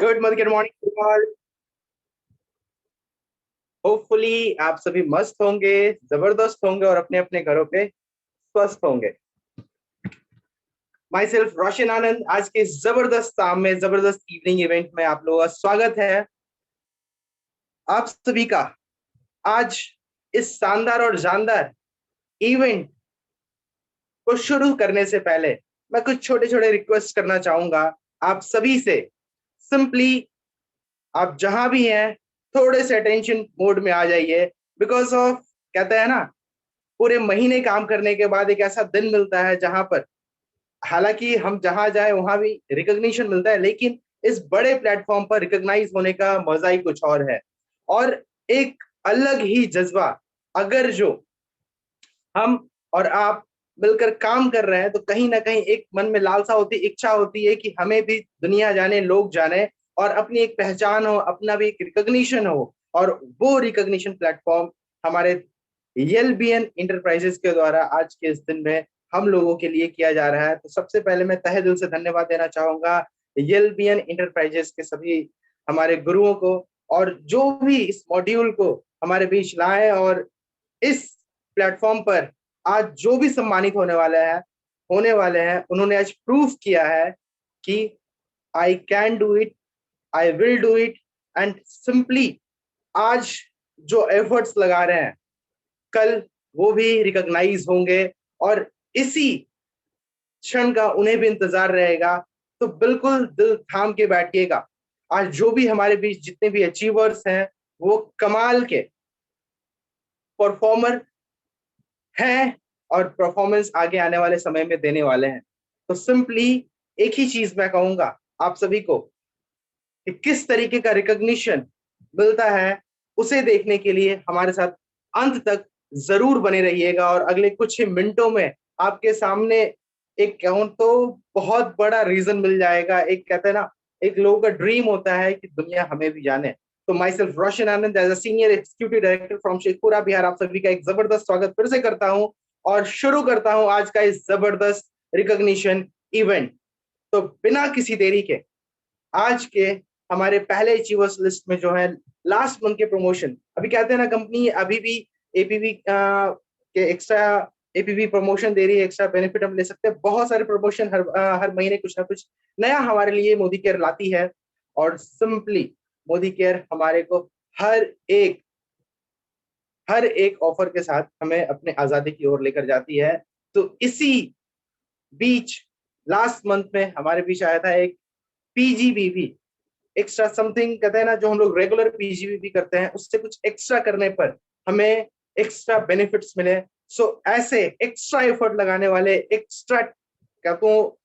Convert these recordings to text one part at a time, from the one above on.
Good morning all. Hopefully आप सभी मस्त होंगे, जबरदस्त होंगे और अपने अपने घरों पे स्वस्थ होंगे। माई सेल्फ रोशन आनंद, आज के जबरदस्त शाम में, जबरदस्त इवनिंग इवेंट में आप लोगों का स्वागत है। आप सभी का आज इस शानदार और जानदार इवेंट को शुरू करने से पहले मैं कुछ छोटे छोटे रिक्वेस्ट करना चाहूंगा आप सभी से। सिंपली आप जहां भी हैं थोड़े से अटेंशन मोड में आ जाइए। बिकॉज ऑफ, कहते हैं ना, पूरे महीने काम करने के बाद एक ऐसा दिन मिलता है जहां पर, हालांकि हम जहां जाए वहां भी रिकॉग्निशन मिलता है, लेकिन इस बड़े प्लेटफॉर्म पर रिकॉग्नाइज होने का मजा ही कुछ और है। और एक अलग ही जज्बा, अगर जो हम और आप मिलकर काम कर रहे हैं तो कहीं ना कहीं एक मन में लालसा होती, इच्छा होती है कि हमें भी दुनिया जाने, लोग जाने और अपनी एक पहचान हो, अपना भी एक रिकॉग्निशन हो। और वो रिकॉग्निशन प्लेटफॉर्म हमारे एलबीएन इंटरप्राइजेस के द्वारा आज के इस दिन में हम लोगों के लिए किया जा रहा है। तो सबसे पहले मैं तहे दिल से धन्यवाद देना चाहूंगा एलबीएन इंटरप्राइजेस के सभी हमारे गुरुओं को, और जो भी इस मॉड्यूल को हमारे बीच लाए और इस प्लेटफॉर्म पर आज जो भी सम्मानित होने वाले हैं उन्होंने आज प्रूफ किया है कि आई can do it, I will do it. And simply आज जो एफर्ट्स लगा रहे हैं कल वो भी रिकॉग्नाइज होंगे, और इसी क्षण का उन्हें भी इंतजार रहेगा। तो बिल्कुल दिल थाम के बैठिएगा। आज जो भी हमारे बीच जितने भी अचीवर्स हैं वो कमाल के परफॉर्मर हैं और परफॉर्मेंस आगे आने वाले समय में देने वाले हैं। तो सिंपली एक ही चीज मैं कहूंगा आप सभी को कि किस तरीके का रिकॉग्निशन मिलता है उसे देखने के लिए हमारे साथ अंत तक जरूर बने रहिएगा। और अगले कुछ ही मिनटों में आपके सामने एक कहूं तो बहुत बड़ा रीजन मिल जाएगा। एक कहते हैं ना, एक लोगों का ड्रीम होता है कि दुनिया हमें भी जाने। तो myself Roshan Anand as a senior executive director from Sheikhpura Bihar, आप सभी का एक जबरदस्त स्वागत फिर से करता हूं और शुरू करता हूं आज का इस जबरदस्त रिकॉग्निशन इवेंट। तो बिना किसी देरी के आज के हमारे पहले अचीवर्स लिस्ट में जो है लास्ट मंथ के प्रमोशन, अभी कहते हैं ना कंपनी अभी भी एपीवी के एक्स्ट्रा एपीवी प्रमोशन दे रही है, एक्स्ट्रा बेनिफिट हम ले सकते हैं। बहुत सारे प्रमोशन हर महीने कुछ ना कुछ नया हमारे लिए मोदी केयर लाती है। और सिंपली मोदी केयर हमारे को हर एक हर एक ऑफर के साथ हमें अपने आजादी की ओर लेकर जाती है। तो इसी बीच लास्ट मंथ में हमारे बीच आया था एक पीजीबीवी एक्स्ट्रा समथिंग, कहते हैं ना, जो हम लोग रेगुलर पीजीबीवी करते हैं उससे कुछ एक्स्ट्रा करने पर हमें एक्स्ट्रा बेनिफिट्स मिले। सो ऐसे एक्स्ट्रा एफर्ट लगाने वाले, एक्स्ट्रा क्या तो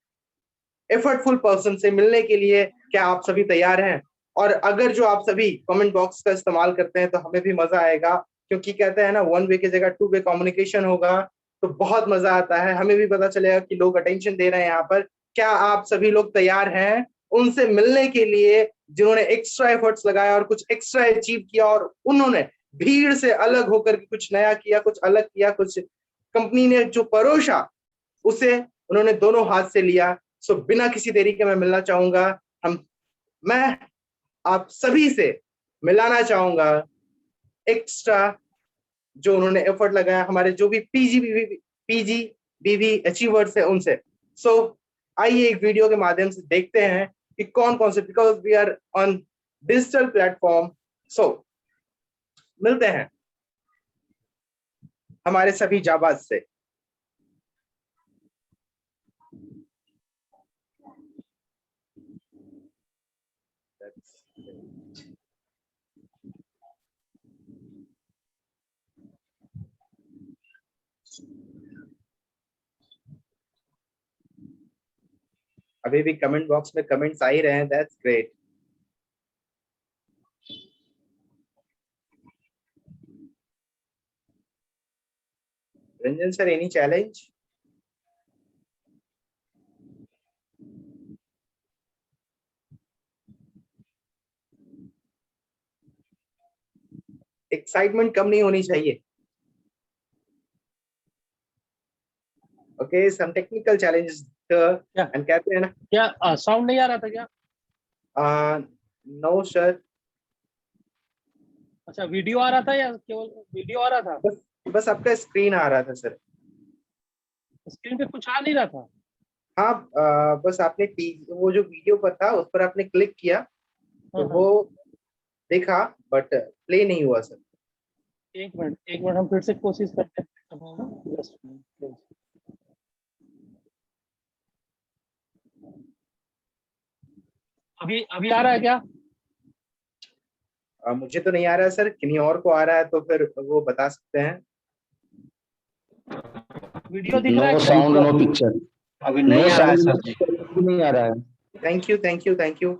एफर्टफुल पर्सन से मिलने के लिए क्या आप सभी तैयार हैं? और अगर जो आप सभी कमेंट बॉक्स का इस्तेमाल करते हैं तो हमें भी मजा आएगा, क्योंकि कहते हैं ना, वन वे की जगह टू वे कम्युनिकेशन होगा तो बहुत मजा आता है। हमें भी पता चलेगा कि लोग अटेंशन दे रहे हैं यहाँ पर। क्या आप सभी लोग तैयार हैं उनसे मिलने के लिए जिन्होंने एक्स्ट्रा एफर्ट्स लगाया और कुछ एक्स्ट्रा अचीव किया, और उन्होंने भीड़ से अलग होकर कुछ नया किया, कुछ अलग किया, कुछ कंपनी ने जो परोसा उसे उन्होंने दोनों हाथ से लिया। सो बिना किसी देरी के मैं मिलना चाहूंगा, मैं आप सभी से मिलाना चाहूंगा एक्स्ट्रा जो उन्होंने एफर्ट लगाया, हमारे जो भी पीजीबीवी अचीवर्स है उनसे। सो आइए एक वीडियो के माध्यम से देखते हैं कि कौन कौन से, because we are on digital platform. So मिलते हैं हमारे सभी जाबाज से। अभी भी कमेंट बॉक्स में कमेंट्स आ ही रहे हैं, that's great. Ranjan sir, any challenge? Excitement कम नहीं होनी चाहिए। Okay, some technical challenges and कहते हैं ना, क्या साउंड नहीं आ रहा था क्या? नो सर, अच्छा, वीडियो आ रहा था या केवल वीडियो आ रहा था? बस आपका स्क्रीन आ रहा था सर। स्क्रीन पे कुछ आ नहीं रहा था। हाँ, बस आपने वो जो वीडियो पर था उस पर आपने क्लिक किया हाँ तो हाँ, वो देखा, बट प्ले नहीं हुआ सर। एक मिनट एक मिनट, हम फिर से कोशिश करते हैं। Just a minute, please. अभी अभी आ रहा है क्या? मुझे तो नहीं आ रहा है सर, किन्हीं और को आ रहा है तो फिर वो बता सकते हैं। वीडियो दिख रहा है नो क्या? Sound no picture. अभी नो नहीं आ रहा है साउंड सर जी। नहीं आ रहा है। Thank you thank you thank you.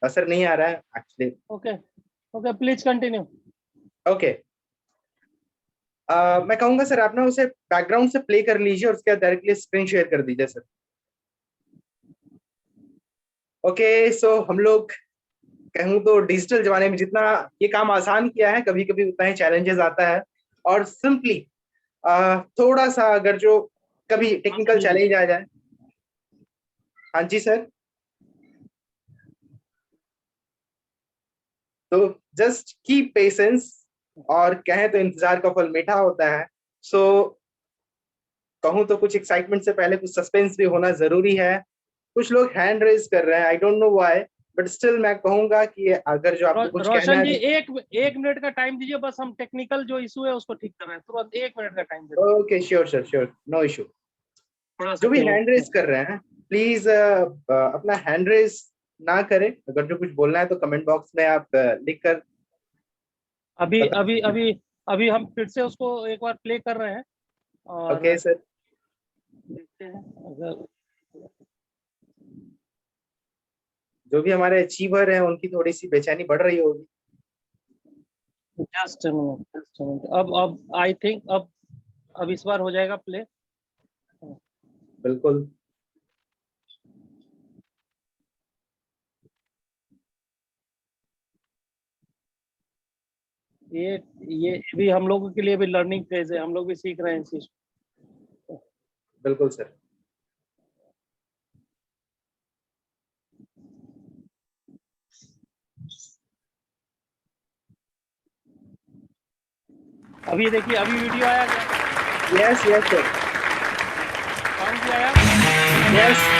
Sir नहीं आ रहा है actually. Okay okay, please continue. Okay, मैं कहूंगा सर आप ना उसे बैकग्राउंड से प्ले कर लीजिए और उसके बाद डायरेक्टली स्क्रीन शेयर कर दीजिए सर। ओके, सो हम लोग कहूँ तो डिजिटल जमाने में जितना ये काम आसान किया है, कभी कभी उतना ही चैलेंजेस आता है। और सिंपली थोड़ा सा अगर जो कभी टेक्निकल चैलेंज आ जाए। हाँ जी सर, तो जस्ट कीप पेशेंस, और कहें तो इंतजार का फल मीठा होता है। सो कहूँ तो कुछ एक्साइटमेंट से पहले कुछ सस्पेंस भी होना जरूरी है। कुछ लोग हैंड रेज कर रहे हैं, I don't know why, but still मैं कहूंगा कि अगर जो आपको कुछ कहना रोशन है जी, तो। एक मिनट का टाइम दीजिए, बस हम टेक्निकल जो इशू है उसको ठीक कर रहे हैं, तुरंत 1 मिनट का टाइम दे दीजिए। Okay, sure sir, sure, no issue. थोड़ा सा जो भी केवल। हैंड रेज कर रहे हैं, प्लीज अपना हैंड रेज ना करें। अगर जो कुछ बोलना है तो कमेंट बॉक्स में आप लिख कर अभी बता अभी सकते हैं। अभी अभी हम फिर से उसको एक बार प्ले कर रहे हैं और ओके सर। देखते हैं अगर। जो भी हमारे अचीवर हैं उनकी थोड़ी सी बेचैनी बढ़ रही होगी। जस्ट मिनट, अब आई थिंक अब इस बार हो जाएगा प्ले। बिल्कुल। ये ये भी हम लोगों के लिए भी लर्निंग फेज है, हम लोग भी सीख रहे हैं इस चीज। बिल्कुल सर। अभी देखिए, अभी वीडियो आया क्या? Yes yes sir. साउंड भी आया? Yes.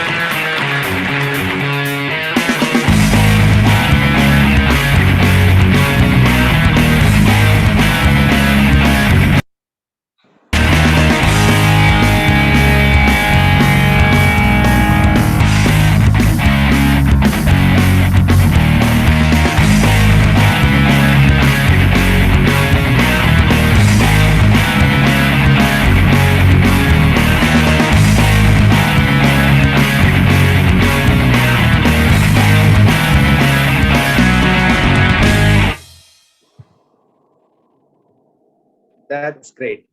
That's great,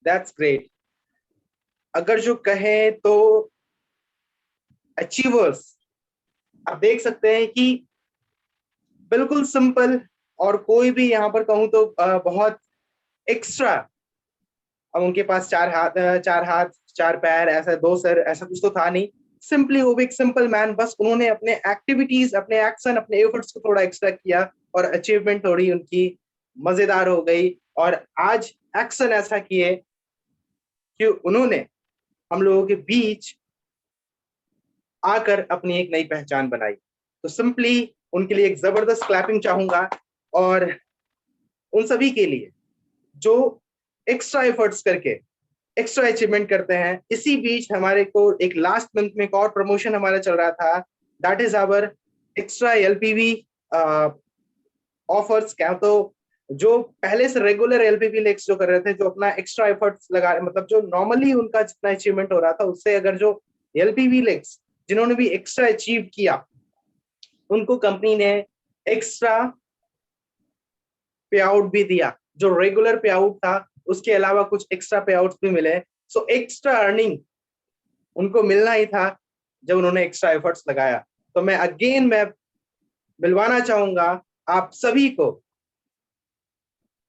that's great. अगर जो कहें तो अचीवर्स, आप देख सकते हैं कि बिल्कुल सिंपल, और कोई भी यहाँ पर कहूँ तो बहुत एक्स्ट्रा। अब उनके पास चार हाथ, चार पैर, ऐसा दो सर, ऐसा कुछ तो था नहीं। सिंपली वो भी एक सिंपल मैन, बस उन्होंने अपने एक्टिविटीज, अपने एक्शन, अपने एफर्ट्स को थोड़ा एक्स्ट्रा किया और अचीवमेंट थोड़ी उनकी मजेदार हो गई। और आज एक्शन ऐसा किए कि उन्होंने हम लोगों के बीच आकर अपनी एक नई पहचान बनाई। तो सिंपली उनके लिए एक जबरदस्त क्लैपिंग चाहूंगा। और उन सभी के लिए जो एक्स्ट्रा एफर्ट्स करके एक्स्ट्रा अचीवमेंट करते हैं। इसी बीच हमारे को एक लास्ट मंथ में एक और प्रमोशन हमारा चल रहा था, that is our extra LPV offers. क्या तो जो पहले से रेगुलर एलपीवी लेक्स जो कर रहे थे, जो अपना एक्स्ट्रा एफर्ट्स लगा, मतलब जो नॉर्मली उनका जितना अचीवमेंट हो रहा था उससे अगर जो एलपीवी लेक्स जिन्होंने भी एक्स्ट्रा अचीव किया, उनको कंपनी ने एक्स्ट्रा पे आउट भी दिया। जो रेगुलर पे आउट था उसके अलावा कुछ एक्स्ट्रा पे आउट भी मिले। सो एक्स्ट्रा अर्निंग उनको मिलना ही था जब उन्होंने एक्स्ट्रा एफर्ट्स लगाया। तो मैं मिलवाना चाहूंगा आप सभी को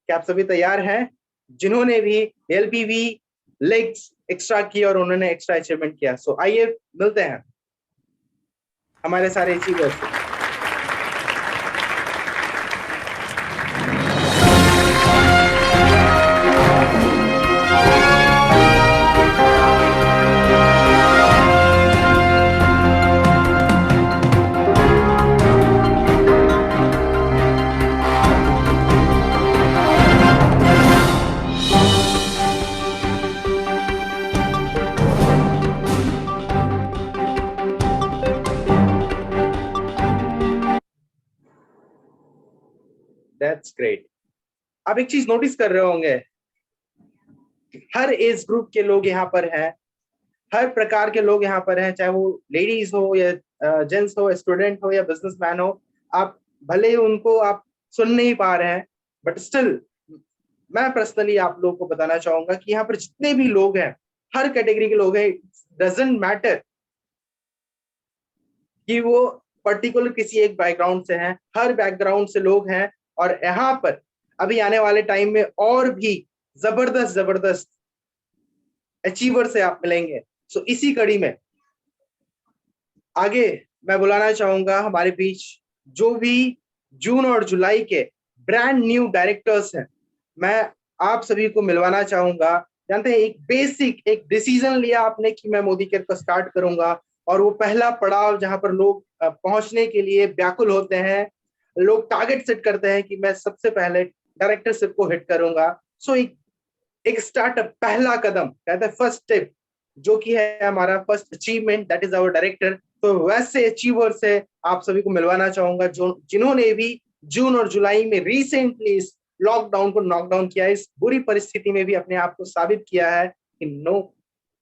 कि आप सभी तैयार हैं, जिन्होंने भी एलपीवी लेग्स एक्स्ट्रा किया और उन्होंने एक्स्ट्रा अचीवमेंट किया। सो आइए मिलते हैं हमारे सारे अचीवर्स से। That's great. आप एक चीज नोटिस कर रहे होंगे, हर एज ग्रुप के लोग यहाँ पर हैं, हर प्रकार के लोग यहाँ पर हैं, चाहे वो लेडीज हो या जेंट्स हो, स्टूडेंट हो या बिजनेसमैन हो। आप भले ही उनको आप सुन नहीं पा रहे हैं, बट स्टिल मैं पर्सनली आप लोगों को बताना चाहूंगा कि यहाँ पर जितने भी लोग हैं, हर कैटेगरी के लोग हैं। डजंट मैटर कि वो पर्टिकुलर किसी एक बैकग्राउंड से हैं, हर बैकग्राउंड से लोग हैं। और यहाँ पर अभी आने वाले टाइम में और भी जबरदस्त जबरदस्त अचीवर से आप मिलेंगे। सो इसी कड़ी में आगे मैं बुलाना चाहूंगा हमारे बीच जो भी जून और जुलाई के ब्रांड न्यू डायरेक्टर्स हैं, मैं आप सभी को मिलवाना चाहूंगा। जानते हैं, एक बेसिक एक डिसीजन लिया आपने कि मैं मोदी केयर को स्टार्ट करूंगा, और वो पहला पड़ाव जहां पर लोग पहुंचने के लिए व्याकुल होते हैं, लोग टारगेट सेट करते हैं कि मैं सबसे पहले डायरेक्टरशिप को हिट करूंगा। सो एक स्टार्टअप, पहला कदम कहते हैं फर्स्ट स्टेप, जो कि है हमारा first achievement, that is our director. तो वैसे अचीवर से आप सभी को मिलवाना चाहूंगा जो जिन्होंने भी जून और जुलाई में रिसेंटली इस लॉकडाउन को नॉकडाउन किया, इस बुरी परिस्थिति में भी अपने आप को साबित किया है कि no,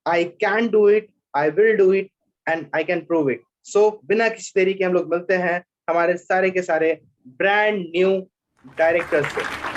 I can do it, I will do it and I can prove it. So बिना किसी देरी के हम लोग मिलते हैं हमारे सारे के सारे ब्रांड न्यू डायरेक्टर्स से।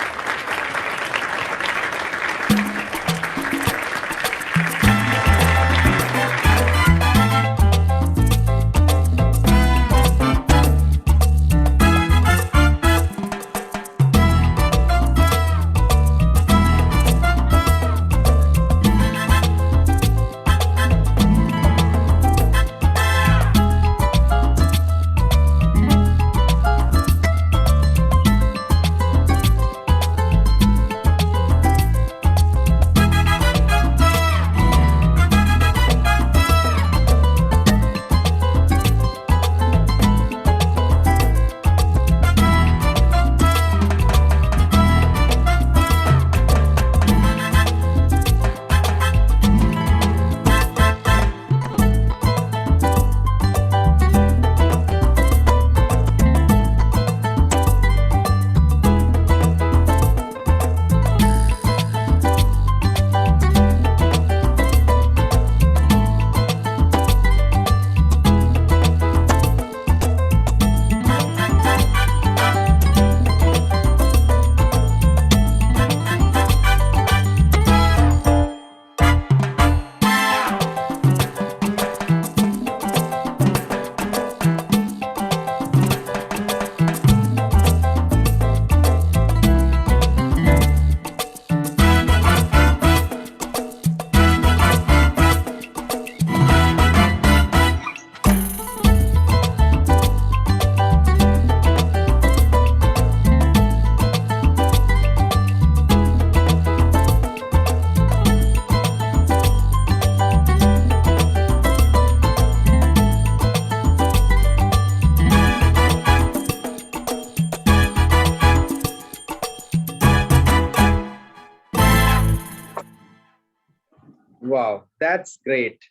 Wow, that's great,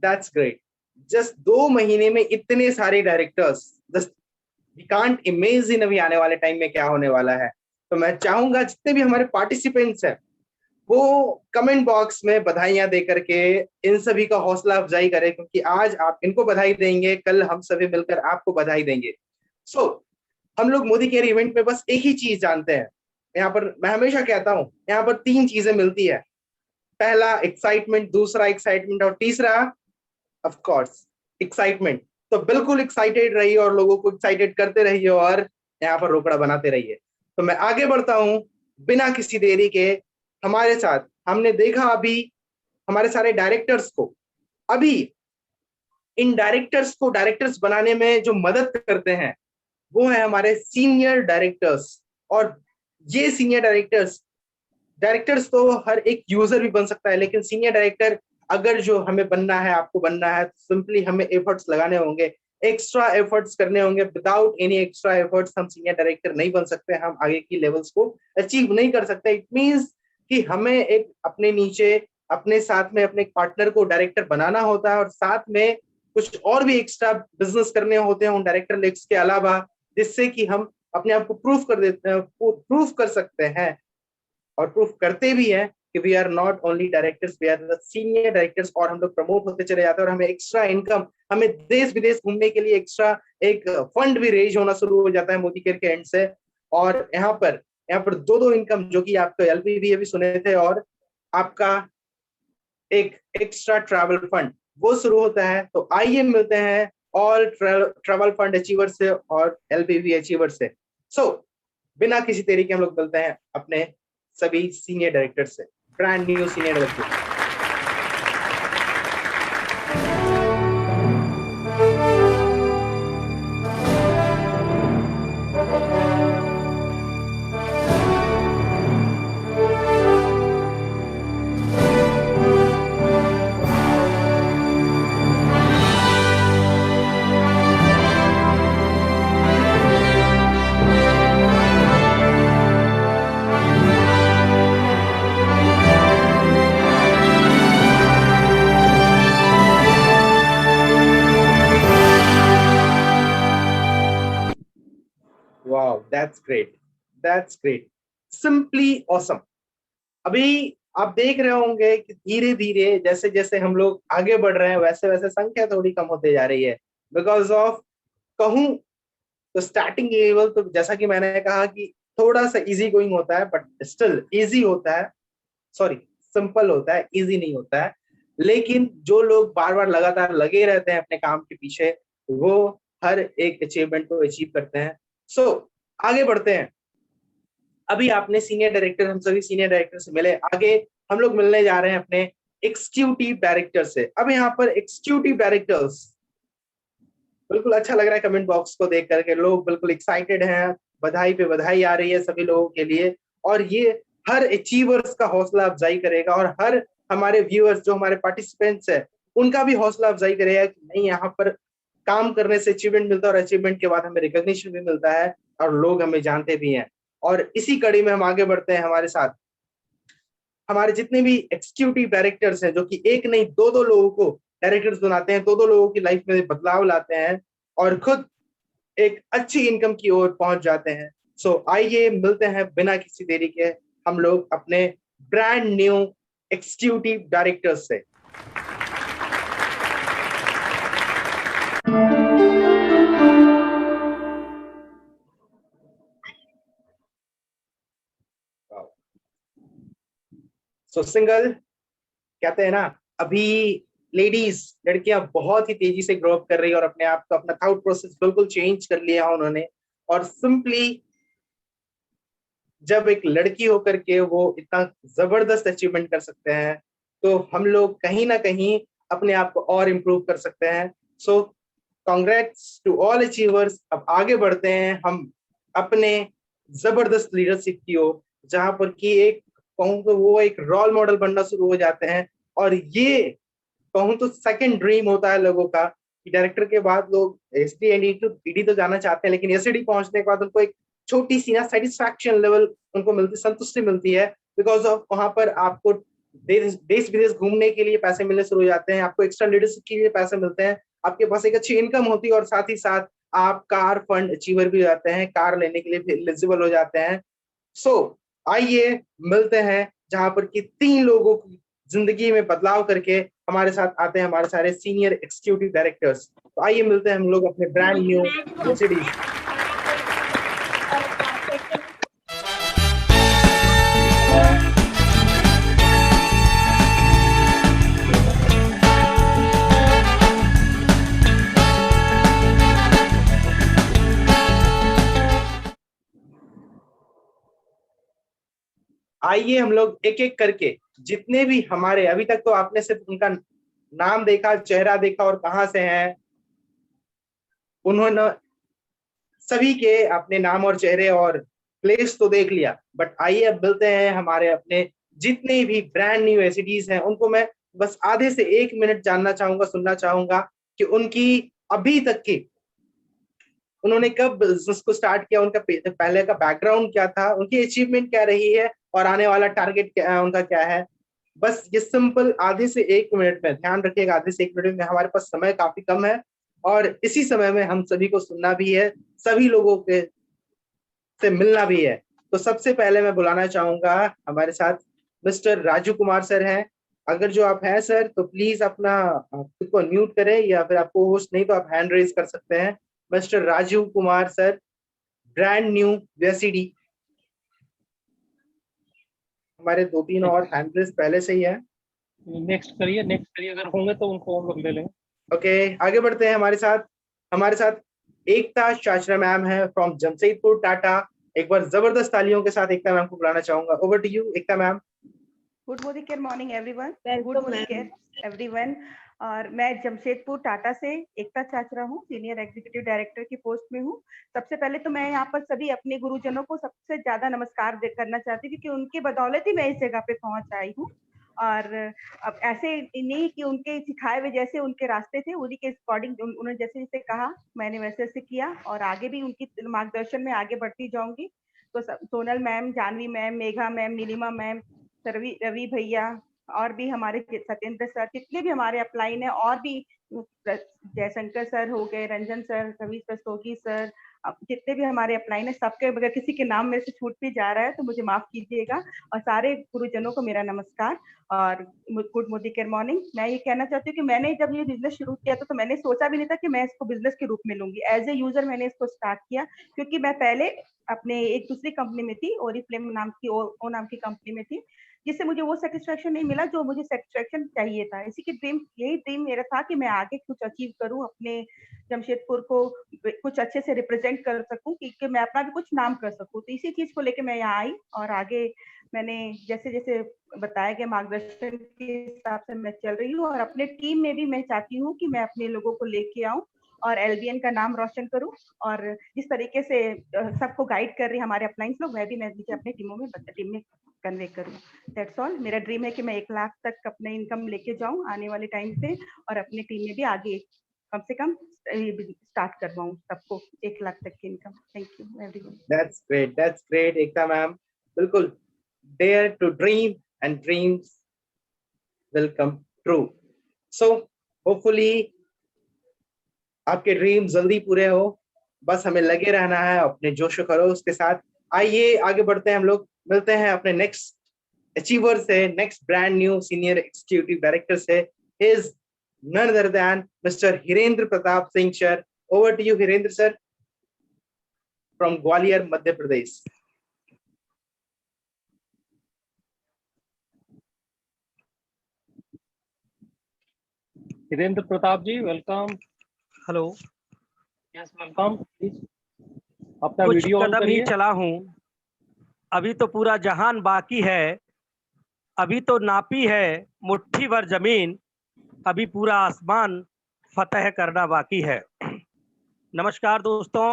that's great. Just 2 महीने में इतने सारे directors, just we can't imagine अभी आने वाले टाइम में क्या होने वाला है। तो मैं चाहूंगा जितने भी हमारे पार्टिसिपेंट्स हैं वो कमेंट बॉक्स में बधाइयां दे करके इन सभी का हौसला अफजाई करें, क्योंकि आज आप इनको बधाई देंगे, कल हम सभी मिलकर आपको बधाई देंगे। सो हम लोग मोदी केयर इवेंट में बस एक ही चीज जानते हैं, यहाँ पर मैं हमेशा कहता हूँ यहाँ पर 3 चीजें मिलती है। पहला एक्साइटमेंट, दूसरा एक्साइटमेंट, और तीसरा ऑफ कोर्स एक्साइटमेंट। तो बिल्कुल एक्साइटेड रहिए और लोगों को एक्साइटेड करते रहिए और यहाँ पर रोकड़ा बनाते रहिए। तो मैं आगे बढ़ता हूँ बिना किसी देरी के। हमारे साथ हमने देखा अभी हमारे सारे डायरेक्टर्स को, अभी इन डायरेक्टर्स को डायरेक्टर्स बनाने में जो मदद करते हैं वो है हमारे सीनियर डायरेक्टर्स। और ये सीनियर डायरेक्टर्स तो हर एक यूजर भी बन सकता है, लेकिन सीनियर डायरेक्टर अगर जो हमें बनना है, आपको बनना है, तो सिंपली हमें एफर्ट्स लगाने होंगे, एक्स्ट्रा एफर्ट्स करने होंगे। विदाउट एनी एक्स्ट्रा एफर्ट्स हम सीनियर डायरेक्टर नहीं बन सकते, हम आगे की लेवल्स को अचीव नहीं कर सकते। इट मींस कि हमें एक अपने नीचे, अपने साथ में अपने एक पार्टनर को डायरेक्टर बनाना होता है, और साथ में कुछ और भी एक्स्ट्रा बिजनेस करने होते हैं उन डायरेक्टर लेग्स के अलावा, जिससे कि हम अपने आप को प्रूफ कर सकते हैं और प्रूफ करते भी हैं कि we are not only directors, we are the senior directors. और हम लोग प्रमोट होते चले जाते हैं और हमें एक्स्ट्रा इनकम, हमें देश विदेश घूमने के लिए एक्स्ट्रा एक फंड भी रेज होना शुरू हो जाता है मोदी केयर के एंड से। और यहाँ पर दो दो इनकम, जो कि आप तो एलपीवी भी सुने थे, और आपका एक एक्स्ट्रा ट्रैवल फंड वो शुरू होता है। तो आइए मिलते हैं ऑल ट्रैवल फंड अचीवर से और एलपीवी अचीवर से। सो बिना किसी देरी के हम लोग मिलते हैं अपने सभी सीनियर डायरेक्टर से, brand new senior director. Wow, that's great, that's great, simply awesome. अभी आप देख रहे होंगे कि धीरे धीरे जैसे जैसे हम लोग आगे बढ़ रहे हैं वैसे वैसे संख्या थोड़ी कम होते जा रही है, बिकॉज ऑफ, कहूं तो स्टार्टिंग लेवल तो जैसा कि मैंने कहा कि थोड़ा सा इजी गोइंग होता है, बट स्टिल इजी होता है, सॉरी सिंपल होता है, इजी नहीं होता है। लेकिन जो लोग बार बार लगातार लगे रहते हैं अपने काम के पीछे, वो हर एक अचीवमेंट को अचीव करते हैं। सो आगे बढ़ते हैं। अभी आपने सीनियर डायरेक्टर, हम सभी सीनियर डायरेक्टर से मिले, आगे हम लोग मिलने जा रहे हैं अपने एग्जीक्यूटिव डायरेक्टर से। अब यहाँ पर एग्जीक्यूटिव डायरेक्टर्स, बिल्कुल अच्छा लग रहा है कमेंट बॉक्स को देख करके, लोग बिल्कुल एक्साइटेड हैं, बधाई पे बधाई आ रही है सभी लोगों के लिए। और ये हर अचीवर्स का हौसला अफजाई करेगा और हर हमारे व्यूअर्स, जो हमारे पार्टिसिपेंट्स है, उनका भी हौसला अफजाई करेगा कि नहीं, यहाँ पर काम करने से अचीवमेंट मिलता है और अचीवमेंट के बाद हमें रिकॉग्निशन भी मिलता है और लोग हमें जानते भी हैं। और इसी कड़ी में हम आगे बढ़ते हैं। हमारे साथ हमारे जितने भी एग्जीक्यूटिव डायरेक्टर्स हैं, जो कि एक नहीं दो दो लोगों को डायरेक्टर्स बनाते हैं, दो दो लोगों की लाइफ में बदलाव लाते हैं और खुद एक अच्छी इनकम की ओर पहुंच जाते हैं। सो आइए मिलते हैं बिना किसी देरी के हम लोग अपने ब्रांड न्यू एग्जीक्यूटिव डायरेक्टर्स से। सो सिंगल, कहते हैं ना, अभी लेडीज, लड़कियां बहुत ही तेजी से ग्रो अप कर रही है और अपने आप को, अपना थॉट प्रोसेस बिल्कुल चेंज कर लिया उन्होंने। और सिंपली जब एक लड़की होकर के वो इतना जबरदस्त अचीवमेंट कर सकते हैं, तो हम लोग कहीं ना कहीं अपने आप को और इम्प्रूव कर सकते हैं। सो कांग्रेट्स टू ऑल अचीवर्स। अब आगे बढ़ते हैं हम अपने जबरदस्त लीडरशिप की ओर, जहां पर कि एक कहूँ तो वो एक रोल मॉडल बनना शुरू हो जाते हैं। और ये कहूँ तो सेकंड ड्रीम होता है लोगों का कि डायरेक्टर के बाद लोग एसडी एंड ईडी तो जाना चाहते हैं, लेकिन एसडी पहुंचने के बाद उनको एक छोटी सी ना सेटिस्फैक्शन लेवल उनको मिलती, संतुष्टि मिलती है। बिकॉज ऑफ वहां पर आपको देश विदेश घूमने के लिए पैसे मिलने शुरू हो जाते हैं, आपको एक्स्ट्रा लीडरशिप के लिए पैसे मिलते हैं, आपके पास एक अच्छी इनकम होती है और साथ ही साथ आप कार फंड अचीवर भी हो जाते हैं, कार लेने के लिए भी एलिजिबल हो जाते हैं। सो आइए मिलते हैं जहां पर कि 3 लोगों की जिंदगी में बदलाव करके हमारे साथ आते हैं हमारे सारे सीनियर एग्जीक्यूटिव डायरेक्टर्स। तो आइए मिलते हैं हम लोग अपने ब्रांड न्यू मर्सिडीज। आइए हम लोग एक एक करके, जितने भी हमारे, अभी तक तो आपने सिर्फ उनका नाम देखा, चेहरा देखा और कहां से हैं, उन्होंने सभी के अपने नाम और चेहरे और प्लेस तो देख लिया, बट आइए अब मिलते हैं हमारे अपने जितने भी ब्रांड न्यू एसिडीज हैं। उनको मैं बस आधे से 1 मिनट जानना चाहूंगा, सुनना चाहूंगा कि उनकी अभी तक की, उन्होंने कब बिजनेस को स्टार्ट किया, उनका पहले का बैकग्राउंड क्या था, उनकी अचीवमेंट क्या रही है और आने वाला टारगेट क्या उनका क्या है। बस ये सिंपल आधे से 1 मिनट में, ध्यान रखिएगा, आधे से 1 मिनट में, हमारे पास समय काफी कम है और इसी समय में हम सभी को सुनना भी है, सभी लोगों के से मिलना भी है। तो सबसे पहले मैं बुलाना चाहूंगा हमारे साथ मिस्टर राजू कुमार सर हैं। अगर जो आप हैं सर तो प्लीज अपना खुद को म्यूट करें, या फिर आपको होस्ट नहीं तो आप हैंड रेज कर सकते हैं। Mister Raju Kumar sir, brand new USD. हमारे 2-3 और हैंड रेज पहले से ही है। नेक्स्ट करिए, अगर होंगे तो उनको हम लोग ले लेंगे। ओके, आगे बढ़ते हैं। हमारे साथ एकता चाचरा मैम है फ्रॉम जमशेदपुर टाटा। एक बार जबरदस्त तालियों के साथ एकता मैम को बुलाना चाहूंगा। Over to you Ekta ma'am. Good morning everyone. Welcome, good morning ma'am. Everyone. और मैं जमशेदपुर टाटा से एकता चाचरा हूँ, सीनियर एग्जीक्यूटिव डायरेक्टर की पोस्ट में हूँ। सबसे पहले तो मैं यहाँ पर सभी अपने गुरुजनों को सबसे ज्यादा नमस्कार करना चाहती हूँ, क्योंकि उनकी बदौलत ही मैं इस जगह पे पहुंच आई हूँ। और अब ऐसे नहीं कि उनके सिखाए हुए जैसे उनके रास्ते थे, उन्हीं के अकॉर्डिंग उन्होंने जैसे जैसे कहा मैंने वैसे वैसे किया, और आगे भी उनकी मार्गदर्शन में आगे बढ़ती जाऊंगी। तो Sonal ma'am, Janvi ma'am, Megha ma'am, Neelima ma'am, Ravi भैया, और भी हमारे सत्येंद्र सर, जितने भी हमारे अपलाइन है, और भी जयशंकर सर हो गए, रंजन सर, रवि रस्तोगी सर, जितने भी हमारे अपलाइन है, सबके अगर किसी के नाम में से छूट भी जा रहा है तो मुझे माफ कीजिएगा। और सारे गुरुजनों को मेरा नमस्कार और गुड मॉर्निंग। मैं ये कहना चाहती हूँ कि मैंने जब ये बिजनेस शुरू किया तो मैंने सोचा भी नहीं था कि मैं इसको बिजनेस के रूप में लूंगी। एज ए यूजर मैंने इसको स्टार्ट किया, क्योंकि मैं पहले अपने एक दूसरी कंपनी में थी, ओरिफ्लेम नाम की ओ नाम की कंपनी में थी, जिससे मुझे वो सेटिस्फेक्शन नहीं मिला जो मुझे सेटिस्फेक्शन चाहिए था। इसी की यही ड्रीम मेरा था कि मैं आगे कुछ अचीव करूं, अपने जमशेदपुर को कुछ अच्छे से रिप्रेजेंट कर सकूं, कि मैं अपना भी कुछ नाम कर सकूं। तो इसी चीज को लेके मैं यहाँ आई, और आगे मैंने जैसे जैसे बताया गया मार्गदर्शन के हिसाब से मैं चल रही हूँ। और अपने टीम में भी मैं चाहती हूँ कि मैं अपने लोगों को लेके आऊँ और एलबीएन का नाम रोशन करूं, और जिस तरीके से सबको गाइड कर रही है हमारे अपलाइंस लोग, वह भी मैं अपने टीम में कन्वे करूं। That's all. मेरा ड्रीम है कि मैं 1 लाख तक अपने इनकम लेके जाऊं आने वाले टाइम पे, और अपने टीम में भी आगे कम से कम स्टार्ट करवाऊं सबको 1 लाख तक की income. Thank you everyone. That's great Ekta ma'am. बिल्कुल, dare to dream and dreams will come true. So hopefully आपके ड्रीम जल्दी पूरे हो, बस हमें लगे रहना है अपने जोश खरोश के साथ। आइए आगे बढ़ते हैं, हम लोग मिलते हैं अपने नेक्स्ट अचीवर से, next brand new senior executive director से। Is none other than Mr. Hirendra Pratap Singh sir. Over to you, Hirendra sir, from Gwalior, Madhya Pradesh. Hirendra Pratap ji, welcome. Hello. Yes, welcome. Please अपना कुछ video on कदम ही करिए। चला हूँ, अभी तो पूरा जहान बाकी है, अभी तो नापी है मुट्ठी भर जमीन, अभी पूरा आसमान फतह करना बाकी है। नमस्कार दोस्तों,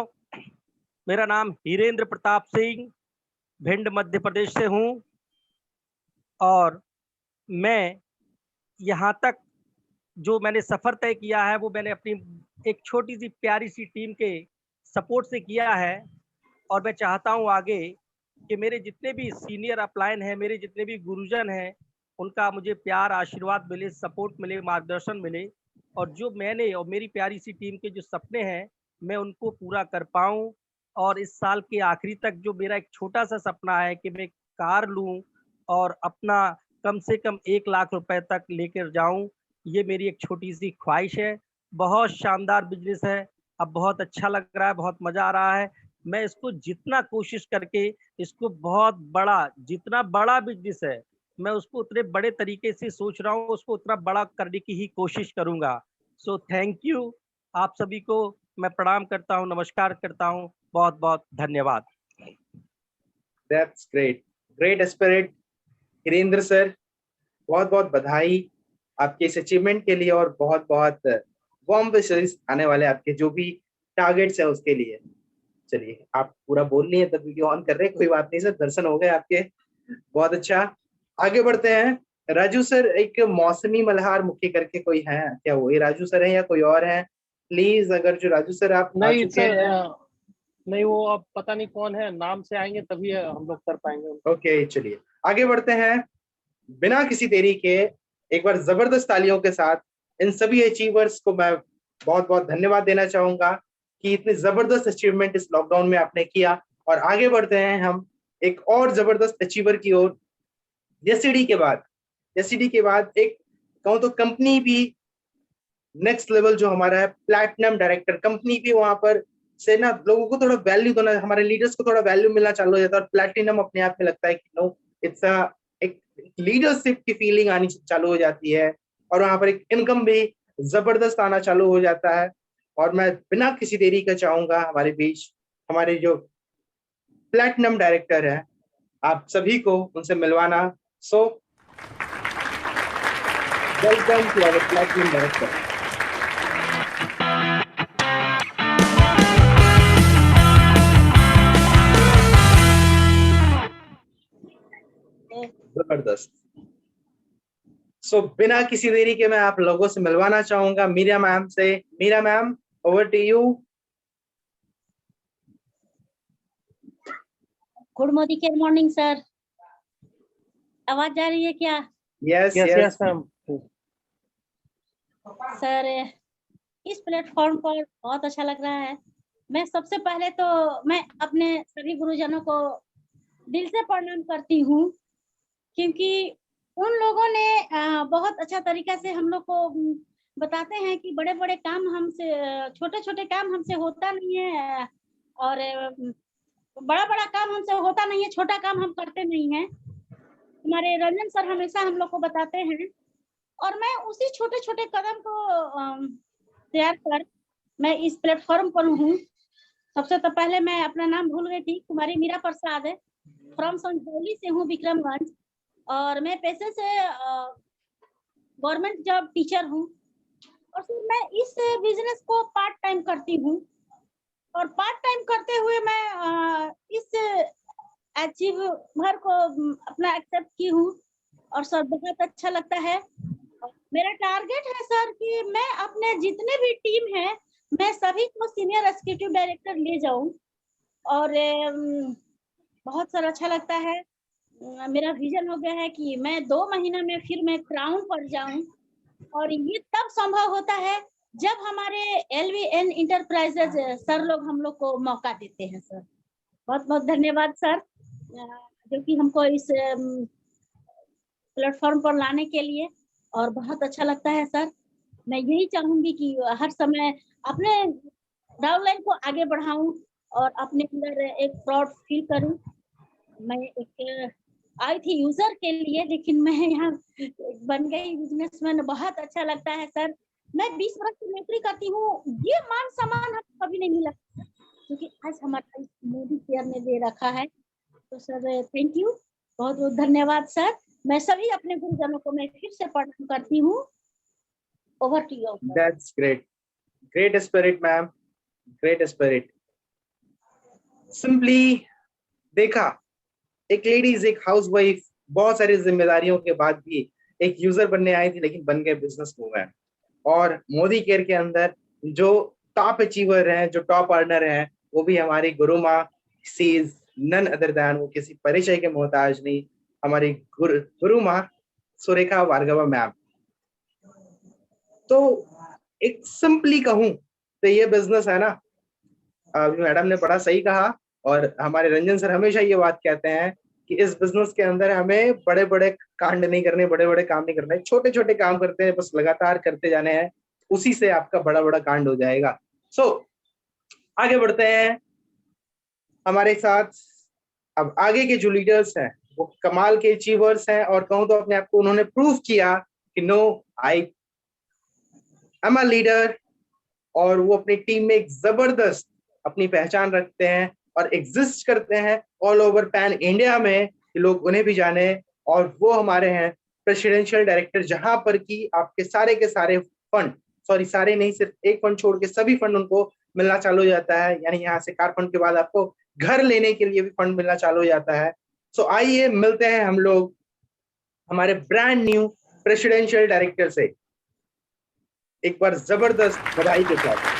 मेरा नाम हीरेंद्र प्रताप सिंह, भिंड मध्य प्रदेश से हूँ, और मैं यहाँ तक जो मैंने सफर तय किया है वो मैंने अपनी एक छोटी सी प्यारी सी टीम के सपोर्ट से किया है। और मैं चाहता हूँ आगे कि मेरे जितने भी सीनियर अपलाइन हैं, मेरे जितने भी गुरुजन हैं, उनका मुझे प्यार आशीर्वाद मिले, सपोर्ट मिले, मार्गदर्शन मिले, और जो मैंने और मेरी प्यारी सी टीम के जो सपने हैं मैं उनको पूरा कर पाऊँ। और इस साल के आखिरी तक जो मेरा एक छोटा सा सपना है कि मैं कार लूँ और अपना कम से कम 1 लाख रुपए तक लेकर जाऊं, ये मेरी एक छोटी सी ख्वाहिश है। बहुत शानदार बिजनेस है, अब बहुत अच्छा लग रहा है, बहुत मजा आ रहा है। मैं इसको जितना कोशिश करके इसको बहुत बड़ा, जितना बड़ा बिजनेस है मैं उसको उतने बड़े तरीके से सोच रहा हूँ, उसको उतना बड़ा करने की ही कोशिश करूंगा। सो थैंक यू, आप सभी को मैं प्रणाम करता हूँ, नमस्कार करता हूँ, बहुत बहुत धन्यवाद। That's great, great spirit, Hirendra sir. बहुत बहुत बधाई आपके इस अचीवमेंट के लिए, और बहुत बहुत वार्म विशेस आने वाले आपके जो भी टारगेट्स है उसके लिए। चलिए, आप पूरा बोल लिए तब वीडियो ऑन कर रहे हैं, कोई बात नहीं सर, दर्शन हो गए आपके, बहुत अच्छा। आगे बढ़ते हैं। राजू सर, एक मौसमी मल्हार मुखी करके कोई है क्या, वो ये राजू सर है या कोई और है? प्लीज, अगर जो राजू सर आप आ नहीं चुके सर, हैं। नहीं, वो अब पता नहीं कौन है, नाम से आएंगे तभी हम लोग कर पाएंगे। ओके, चलिए आगे बढ़ते हैं बिना किसी देरी के। एक बार जबरदस्त तालियों के साथ इन सभी अचीवर्स को मैं बहुत बहुत धन्यवाद देना चाहूंगा कि इतनी जबरदस्त अचीवमेंट इस लॉकडाउन में आपने किया। और आगे बढ़ते हैं हम एक और जबरदस्त अचीवर की ओर। एससीडी के बाद एक कहूं तो कंपनी भी नेक्स्ट लेवल जो हमारा है, प्लैटिनम डायरेक्टर कंपनी भी वहां पर से ना लोगों को थोड़ा वैल्यू देना, हमारे लीडर्स को थोड़ा वैल्यू मिलना चालू हो जाता है और प्लैटिनम अपने आप में लगता है कि नो इट्स एक लीडरशिप की फीलिंग आनी चालू हो जाती है और वहां पर एक इनकम भी जबरदस्त आना चालू हो जाता है। और मैं बिना किसी देरी का चाहूंगा हमारे बीच हमारे जो प्लैटिनम डायरेक्टर है आप सभी को उनसे मिलवाना। So welcome to our platinum director. जबरदस्त। सो बिना किसी देरी के मैं आप लोगों से मिलवाना चाहूंगा मीरा मैम से। Meera ma'am, over to you. Good morning sir, आवाज जा रही है क्या? Yes yes ma'am. सर इस प्लेटफॉर्म पर बहुत अच्छा लग रहा है। मैं सबसे पहले तो मैं अपने सभी गुरुजनों को दिल से प्रणाम करती हूँ, क्योंकि उन लोगों ने बहुत अच्छा तरीका से हम लोग को बताते हैं कि बड़े बड़े काम हमसे, छोटे छोटे काम हमसे होता नहीं है और बड़ा बड़ा काम हमसे होता नहीं है, छोटा काम हम करते नहीं हैं। हमारे रंजन सर हमेशा हम लोग को बताते हैं और मैं उसी छोटे छोटे कदम को तैयार कर मैं इस प्लेटफॉर्म पर हूँ। सबसे तो पहले मैं अपना नाम भूल गई थी, कुमारी मीरा प्रसाद है, फ्रॉम संजौली से हूँ, विक्रमगंज, और मैं पेशे से गवर्नमेंट जॉब टीचर हूँ और फिर मैं इस बिजनेस को पार्ट टाइम करती हूँ और पार्ट टाइम करते हुए मैं इस अचीवर को अपना एक्सेप्ट की हूँ और सर बहुत अच्छा लगता है। मेरा टारगेट है सर कि मैं अपने जितने भी टीम है मैं सभी को सीनियर एग्जीक्यूटिव डायरेक्टर ले जाऊं और बहुत सारा अच्छा लगता है। मेरा विजन हो गया है कि मैं 2 महीना में फिर मैं क्राउन पर जाऊं और ये तब संभव होता है जब हमारे LVN इंटरप्राइजेज सर लोग हम लोग को मौका देते हैं। सर बहुत बहुत धन्यवाद सर, जो कि हमको इस प्लेटफॉर्म पर लाने के लिए, और बहुत अच्छा लगता है सर। मैं यही चाहूंगी कि हर समय अपने डाउनलाइन को आगे बढ़ाऊं और अपने अंदर एक प्राउड फील करूं। मैं एक आई थी यूजर के लिए, लेकिन मैं यहाँ बन गई बिजनेसमैन। बहुत अच्छा लगता है सर। मैं 20 वर्ष की नौकरी करती हूँ, ये मान सम्मान हमको कभी नहीं मिला, क्योंकि आज हमारा मोदी केयर ने दे रखा है। तो सर थैंक यू, बहुत बहुत धन्यवाद सर। मैं सभी अपने गुरुजनों को मैं फिर से प्रणाम करती हूँ। Over to you. That's great, great spirit ma'am, great spirit. Simply देखा, एक लेडीज, एक हाउसवाइफ, बहुत सारी जिम्मेदारियों के बाद भी एक यूजर बनने आई थी, लेकिन बन गए बिजनेस वूमेन। और मोदी केयर के अंदर जो टॉप अचीवर हैं, जो टॉप अर्नर हैं, वो भी हमारी गुरु माँ सीज नन अदर दैन, वो किसी परिचय के मोहताज नहीं, हमारी गुरु माँ सुरेखा भार्गवा मैम। तो एक सिंपली कहूं तो ये बिजनेस है ना, अभी मैडम ने बड़ा सही कहा और हमारे रंजन सर हमेशा ये बात कहते हैं कि इस बिजनेस के अंदर हमें बड़े बड़े कांड नहीं करने, बड़े बड़े काम नहीं करने, छोटे छोटे काम करते हैं, बस लगातार करते जाने हैं, उसी से आपका बड़ा बड़ा कांड हो जाएगा। सो आगे बढ़ते हैं हमारे साथ। अब आगे के जो लीडर्स हैं वो कमाल के अचीवर्स हैं और कहूं तो अपने आप को उन्होंने प्रूव किया कि no I am a leader, और वो अपनी टीम में एक जबरदस्त अपनी पहचान रखते हैं और एग्जिस्ट करते हैं ऑल ओवर पैन इंडिया में, कि लोग उन्हें भी जाने। और वो हमारे हैं प्रेसिडेंशियल डायरेक्टर, जहां पर कि आपके सारे के सारे फंड, सॉरी सारे नहीं, सिर्फ एक फंड छोड़ के सभी फंड उनको मिलना चालू हो जाता है। यानी यहाँ से कार फंड के बाद आपको घर लेने के लिए भी फंड मिलना चालू हो जाता है। सो आइए मिलते हैं हम लोग हमारे ब्रांड न्यू प्रेसिडेंशियल डायरेक्टर से, एक बार जबरदस्त बधाई के साथ।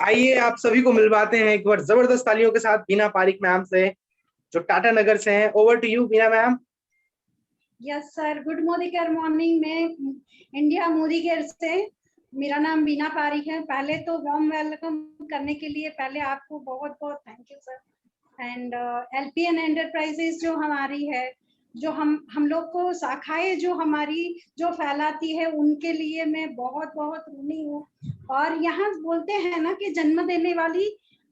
आइए आप सभी को मिलवाते हैं एक बार जबरदस्त तालियों के साथ बीना पारिक मैम से, जो टाटा नगर से हैं। Over to you Bina ma'am. Yes sir, good Modicare morning में इंडिया मोदी केयर से। मेरा नाम बीना पारिक है। पहले तो वार्म वेलकम करने के लिए पहले आपको बहुत बहुत thank you sir. And LPN enterprises जो हमारी है, जो हम लोग को शाखाएं जो हमारी जो फैलाती है, उनके लिए मैं बहुत बहुत ऋणी हूँ। और यहाँ बोलते हैं ना कि जन्म देने वाली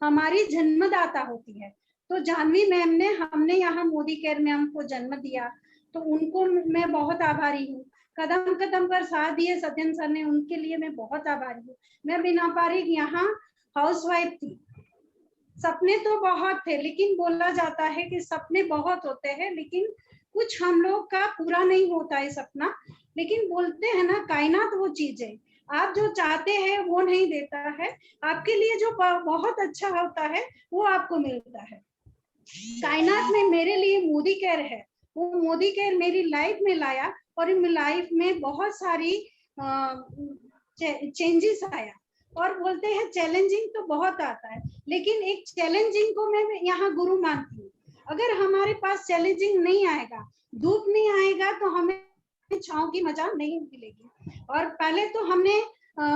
हमारी जन्मदाता होती है, तो जानवी मैम ने हमने यहाँ मोदी केयर मैम को जन्म दिया, तो उनको मैं बहुत आभारी हूँ। कदम कदम पर साथ दिए सत्यन सर ने, उनके लिए मैं बहुत आभारी हूँ। मैं बीना पारिक यहाँ हाउसवाइफ थी। सपने तो बहुत थे, लेकिन बोला जाता है कि सपने बहुत होते हैं लेकिन कुछ हम लोग का पूरा नहीं होता है सपना। लेकिन बोलते हैं ना, कायनात वो चीज है, आप जो चाहते हैं वो नहीं देता है, आपके लिए जो बहुत अच्छा होता है वो आपको मिलता है। कायनात में मेरे लिए मोदी केयर है, वो मोदी केयर मेरी लाइफ में लाया और लाइफ में बहुत सारी चेंजेस आया। और बोलते हैं चैलेंजिंग तो बहुत आता है, लेकिन एक चैलेंजिंग को मैं यहाँ गुरु मानती हूँ। अगर हमारे पास चैलेंजिंग नहीं आएगा, धूप नहीं आएगा, तो हमें छांव की मजा नहीं मिलेगी। और पहले तो हमने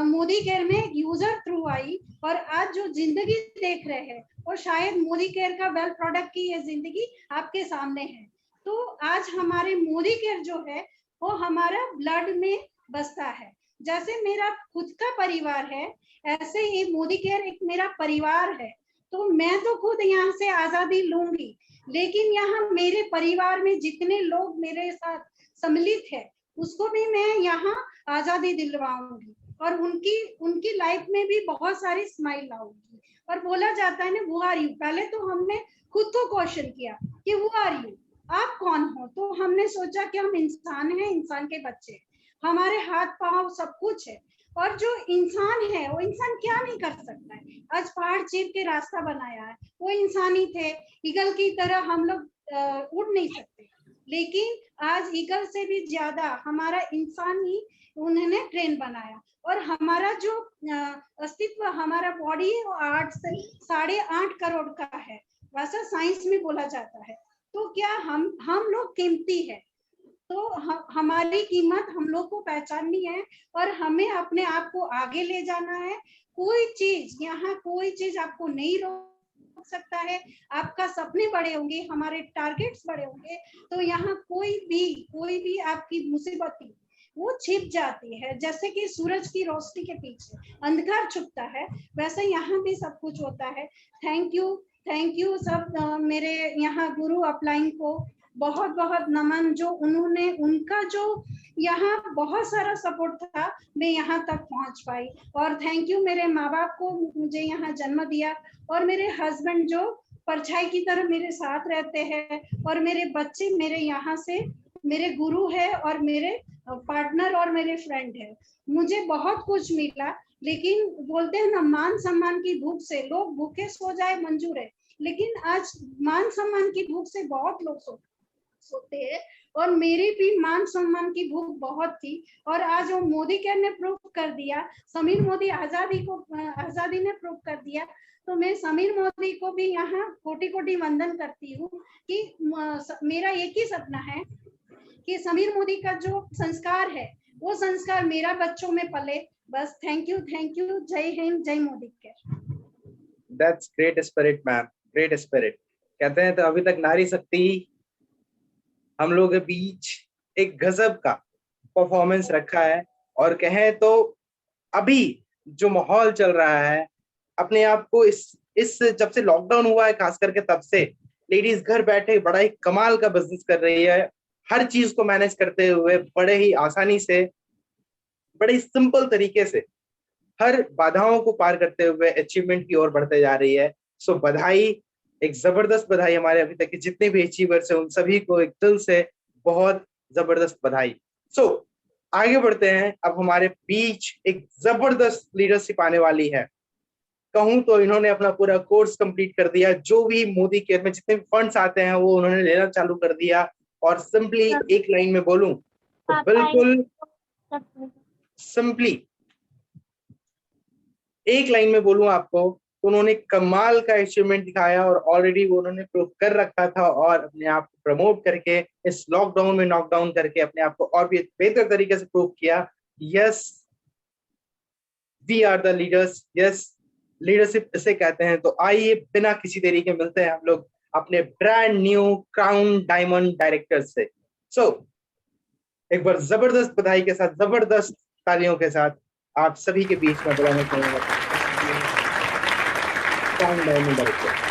मोदी केयर में यूजर थ्रू आई, और आज जो जिंदगी देख रहे हैं, और शायद मोदी केयर का वेल प्रोडक्ट की ये जिंदगी आपके सामने है। तो आज हमारे मोदी केयर जो है वो हमारा ब्लड में बसता है। जैसे मेरा खुद का परिवार है, ऐसे ही मोदी केयर एक मेरा परिवार है। तो मैं तो खुद यहाँ से आजादी लूंगी, लेकिन यहाँ मेरे परिवार में जितने लोग मेरे साथ सम्मिलित है, उसको भी मैं यहाँ आजादी दिलवाऊंगी, और उनकी लाइफ में भी बहुत सारी स्माइल लाऊंगी। और बोला जाता है ना, वो आर यू, पहले तो हमने खुद को क्वेश्चन किया कि वो आर यू, आप कौन हो। तो हमने सोचा कि हम इंसान हैं, इंसान के बच्चे, हमारे हाथ पांव सब कुछ है, और जो इंसान है वो इंसान क्या नहीं कर सकता है। आज पहाड़ चीर के रास्ता बनाया है, वो इंसान ही थे। ईगल की तरह हम लोग उड़ नहीं सकते, लेकिन आज ईगल से भी ज्यादा हमारा इंसान ही उन्होंने ट्रेन बनाया। और हमारा जो अस्तित्व, हमारा बॉडी 8 से 8.5 करोड़ का है, वैसा साइंस में बोला जाता है। तो क्या हम लोग कीमती है, तो हमारी कीमत हम लोग को पहचाननी है, और हमें अपने आप को आगे ले जाना है। कोई चीज आपको नहीं रोक सकता है। आपका सपने बड़े होंगे, हमारे टारगेट्स बड़े होंगे, तो यहाँ कोई भी आपकी मुसीबत वो छिप जाती है। जैसे कि सूरज की रोशनी के पीछे अंधकार छुपता है, वैसे यहाँ भी सब कुछ होता है। थैंक यू सब मेरे यहाँ गुरु अपलाइन को बहुत बहुत नमन, जो उन्होंने, उनका जो यहाँ बहुत सारा सपोर्ट था, मैं यहाँ तक पहुँच पाई। और थैंक यू मेरे माँ बाप को, मुझे यहाँ जन्म दिया, और मेरे हस्बैंड जो परछाई की तरह मेरे साथ रहते हैं, और मेरे बच्चे मेरे यहाँ से मेरे गुरु है, और मेरे पार्टनर और मेरे फ्रेंड है। मुझे बहुत कुछ मिला, लेकिन बोलते हैं ना, मान सम्मान की भूख से लोग भूखे सो जाए मंजूर है, लेकिन आज मान सम्मान की भूख से बहुत लोग सोते हैं, और मेरी भी मान सम्मान की भूख बहुत थी। और आज वो मोदी केयर ने प्रूव कर दिया, समीर मोदी आजादी ने प्रूव कर दिया। तो मैं समीर मोदी को भी यहाँ कोटि कोटि वंदन करती हूँ कि मेरा एक ही सपना है कि समीर मोदी का जो संस्कार है, वो संस्कार मेरा बच्चों में पले। बस थैंक यू। जय हिंद, जय Modi care. That's great spirit ma'am, great spirit. कहते हैं तो अभी तक नारी शक्ति हम लोग के बीच एक गजब का परफॉर्मेंस रखा है। और कहें तो अभी जो माहौल चल रहा है, अपने आप को इस जब से लॉकडाउन हुआ है, खास करके तब से लेडीज घर बैठे बड़ा ही कमाल का बिजनेस कर रही है। हर चीज को मैनेज करते हुए बड़े ही आसानी से, बड़े ही सिंपल तरीके से, हर बाधाओं को पार करते हुए अचीवमेंट की ओर बढ़ते जा रही है। सो बधाई, एक जबरदस्त बधाई। हमारे अभी तक के जितने भी अचीवर्स हैं उन सभी को एक दिल से बहुत जबरदस्त बधाई। सो आगे बढ़ते हैं। अब हमारे बीच एक जबरदस्त लीडरशिप आने वाली है। कहूं तो इन्होंने अपना पूरा कोर्स कंप्लीट कर दिया। जो भी मोदी केयर में जितने भी फंड्स आते हैं वो उन्होंने लेना चालू कर दिया। और सिंपली एक लाइन में बोलूं तो बिल्कुल सिंपली एक लाइन में बोलूं आपको तो उन्होंने कमाल का अचीवमेंट दिखाया और ऑलरेडी वो उन्होंने प्रूव कर रखा था और अपने आप को प्रमोट करके इस लॉकडाउन में नॉकडाउन करके अपने आप को और भी बेहतर तरीके से प्रूव किया। Yes, we are the leaders. Yes, leadership इसे कहते हैं। तो आइए बिना किसी देरी के मिलते हैं हम लोग अपने brand new crown diamond director से। सो एक बार जबरदस्त बधाई के साथ, जबरदस्त तालियों के साथ आप सभी के बीच में बुलाना चाहूंगा क्राउन डायमंड डायरेक्टर।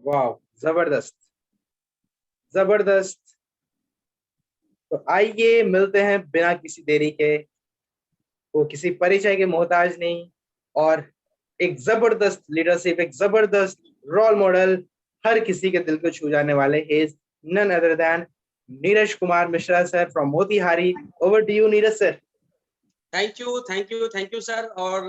वाह, जबरदस्त जबरदस्त। तो आइए मिलते हैं बिना किसी देरी के, वो किसी परिचय के मोहताज नहीं, और एक जबरदस्त लीडरशिप, एक जबरदस्त रोल मॉडल, हर किसी के दिल को छू जाने वाले is none other than Neeraj Kumar Mishra sir from Motihari. Over to you Neeraj sir. Thank you sir. और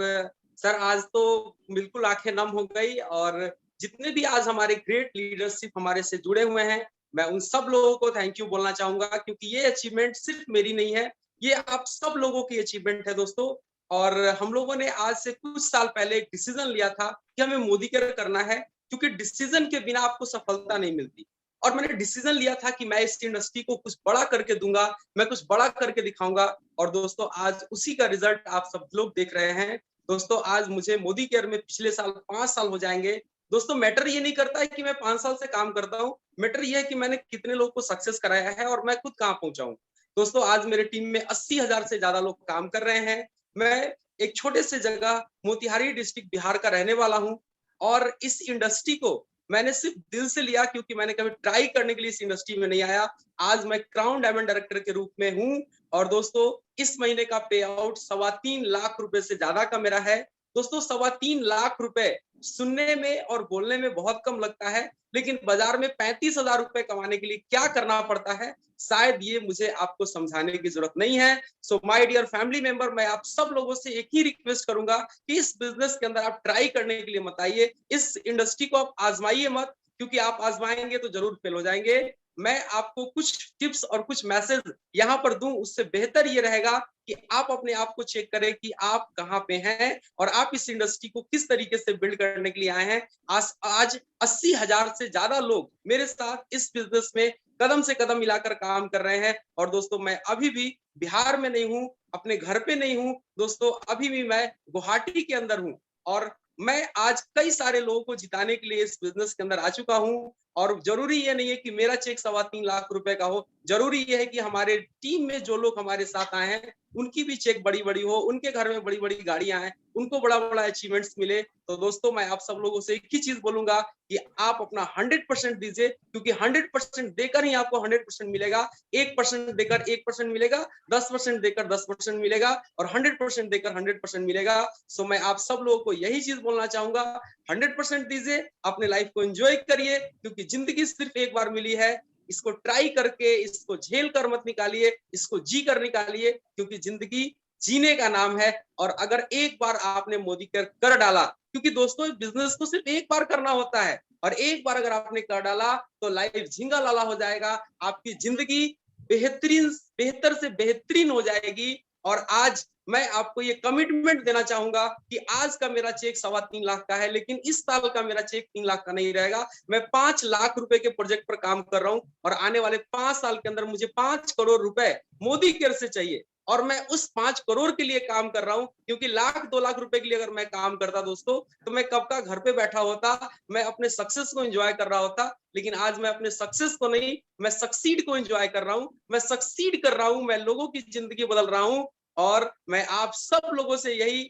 सर आज तो बिल्कुल आंखें नम हो गई, और जितने भी आज हमारे ग्रेट लीडरशिप हमारे से जुड़े हुए हैं, मैं उन सब लोगों को थैंक यू बोलना चाहूंगा, क्योंकि ये अचीवमेंट सिर्फ मेरी नहीं है, ये आप सब लोगों की अचीवमेंट है दोस्तों। और हम लोगों ने आज से कुछ साल पहले एक डिसीजन लिया था कि हमें मोदी केयर करना है, क्योंकि डिसीजन के बिना आपको सफलता नहीं मिलती। और मैंने डिसीजन लिया था कि मैं इस इंडस्ट्री को कुछ बड़ा करके दूंगा, मैं कुछ बड़ा करके दिखाऊंगा। और दोस्तों आज उसी का रिजल्ट आप सब लोग देख रहे हैं। दोस्तों आज मुझे मोदी केयर में पिछले साल 5 साल हो जाएंगे। दोस्तों मैटर ये नहीं करता है कि मैं 5 साल से काम करता हूँ, मैटर ये है कि मैंने कितने लोगों को सक्सेस कराया है और मैं खुद कहाँ पहुंचा हूँ। दोस्तों आज मेरे टीम में 80,000 से ज्यादा लोग काम कर रहे हैं। मैं एक छोटे से जगह मोतिहारी डिस्ट्रिक्ट बिहार का रहने वाला हूँ, और इस इंडस्ट्री को मैंने सिर्फ दिल से लिया, क्योंकि मैंने कभी ट्राई करने के लिए इस इंडस्ट्री में नहीं आया। आज मैं क्राउन डायमंड डायरेक्टर के रूप में हूँ, और दोस्तों इस महीने का पे आउट 3.25 लाख रुपए से ज्यादा का मेरा है। दोस्तों 3.25 लाख रुपए सुनने में और बोलने में बहुत कम लगता है, लेकिन बाजार में 35,000 रुपए कमाने के लिए क्या करना पड़ता है, शायद ये मुझे आपको समझाने की जरूरत नहीं है। So my dear family member, मैं आप सब लोगों से एक ही रिक्वेस्ट करूंगा कि इस बिजनेस के अंदर आप ट्राई करने के लिए मत आइए, इस इंडस्ट्री को आप आजमाइए मत, क्योंकि आप आजमाएंगे तो जरूर फेल हो जाएंगे। मैं आपको कुछ टिप्स और कुछ मैसेज यहाँ पर दूं, उससे बेहतर ये रहेगा कि आप अपने आप को चेक करें कि आप कहाँ पे हैं और आप इस इंडस्ट्री को किस तरीके से बिल्ड करने के लिए आए हैं। आज 80,000 से ज्यादा लोग मेरे साथ इस बिजनेस में कदम से कदम मिलाकर काम कर रहे हैं। और दोस्तों मैं अभी भी बिहार में नहीं हूँ, अपने घर पे नहीं हूँ दोस्तों, अभी भी मैं गुवाहाटी के अंदर हूँ, और मैं आज कई सारे लोगों को जिताने के लिए इस बिजनेस के अंदर आ चुका हूँ। और जरूरी ये नहीं है कि मेरा चेक 3.25 लाख रुपए का हो, जरूरी ये है कि हमारे टीम में जो लोग हमारे साथ आए हैं उनकी भी चेक बड़ी बड़ी हो, उनके घर में बड़ी बड़ी गाड़ियां हैं, उनको बड़ा बड़ा अचीवमेंट्स मिले। तो दोस्तों मैं आप सब लोगों से एक ही चीज बोलूंगा कि आप अपना 100% दीजिए, क्योंकि 100% देकर ही आपको 100% मिलेगा। 1% देकर 1% मिलेगा, 10% देकर 10% मिलेगा, और 100% देकर 100% मिलेगा। सो मैं आप सब लोगों को यही चीज बोलना चाहूंगा, 100% दीजिए, अपने लाइफ को एंजॉय करिए, क्योंकि जिंदगी सिर्फ एक बार मिली है। इसको ट्राई करके, इसको झेल कर मत निकालिए, इसको जी कर निकालिए, क्योंकि जिंदगी जीने का नाम है। और अगर एक बार आपने मोदी कर डाला, क्योंकि दोस्तों बिजनेस को सिर्फ एक बार करना होता है, और एक बार अगर आपने कर डाला तो लाइफ झिंगा लाला हो जाएगा, आपकी जिंदगी बेहतर से बेहतरीन हो जाएगी। और आज मैं आपको ये कमिटमेंट देना चाहूंगा कि आज का मेरा चेक 3.25 लाख का है, लेकिन इस साल का मेरा चेक 3 लाख का नहीं रहेगा। मैं 5 लाख रुपए के प्रोजेक्ट पर काम कर रहा हूं, और आने वाले 5 साल के अंदर मुझे 5 करोड़ रुपए मोदी केयर से चाहिए, और मैं उस 5 करोड़ के लिए काम कर रहा हूं। क्योंकि 1-2 लाख रुपए के लिए अगर मैं काम करता दोस्तों, तो मैं कब का घर पे बैठा होता, मैं अपने सक्सेस को एंजॉय कर रहा होता। लेकिन आज मैं अपने सक्सेस को नहीं, मैं सक्सीड को एंजॉय कर रहा हूं, मैं सक्सीड कर रहा हूं, मैं लोगों की जिंदगी बदल रहा हूं। और मैं आप सब लोगों से यही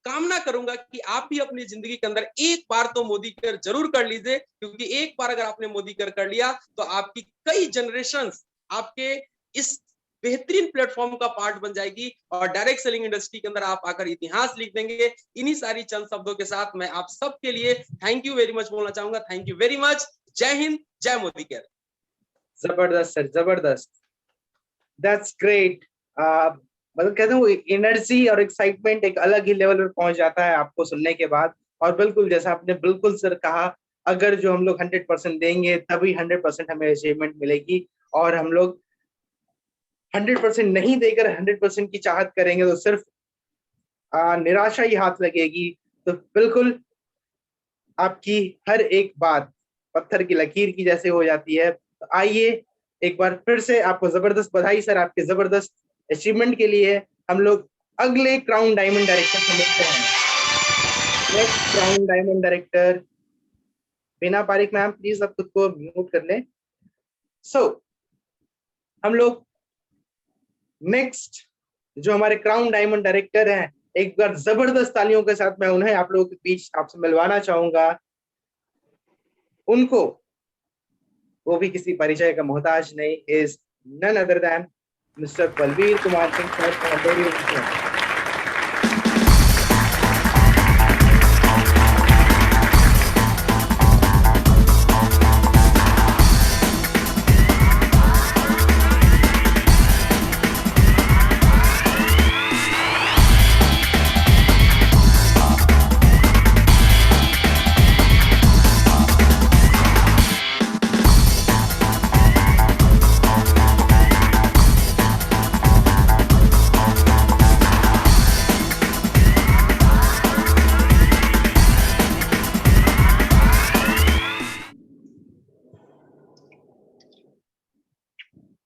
कामना करूंगा कि आप भी अपनी जिंदगी के अंदर एक बार तो मोदी केयर जरूर कर लीजिए, क्योंकि एक बार अगर आपने मोदी केयर कर लिया तो आपकी कई जनरेशंस आपके इस बेहतरीन प्लेटफॉर्म का पार्ट बन जाएगी, और डायरेक्ट सेलिंग इंडस्ट्री के अंदर आप आकर इतिहास लिख देंगे। इन्हीं सारी चंद शब्दों के साथ मैं आप सबके लिए थैंक यू वेरी मच बोलना चाहूंगा। Thank you very much. जय हिंद, जय मोदी केयर। जबरदस्त सर, जबरदस्त, दैट्स ग्रेट। मतलब कहते हैं एनर्जी और एक्साइटमेंट एक अलग ही लेवल पर पहुंच जाता है आपको सुनने के बाद। और बिल्कुल जैसा आपने बिल्कुल सर कहा, अगर जो हम लोग 100% देंगे तभी 100% हमें अचीवमेंट मिलेगी, और हम लोग 100% नहीं देकर 100% की चाहत करेंगे तो सिर्फ निराशा ही हाथ लगेगी। तो बिल्कुल आपकी हर एक बात पत्थर की लकीर की जैसे हो जाती है। तो आइए एक बार फिर से आपको जबरदस्त बधाई सर आपके जबरदस्त अचीवमेंट के लिए। हम लोग अगले क्राउन डायमंड डायरेक्टर से मिलते हैं। Next crown diamond director Bina Pareek ma'am, please आप खुद को म्यूट कर लें। हम लोग नेक्स्ट जो हमारे क्राउन डायमंड डायरेक्टर हैं, एक बार जबरदस्त तालियों के साथ मैं उन्हें आप लोगों के बीच आपसे मिलवाना चाहूंगा। उनको वो भी किसी परिचय का मोहताज नहीं, is none other than mister Balveer Kumar Singh sir.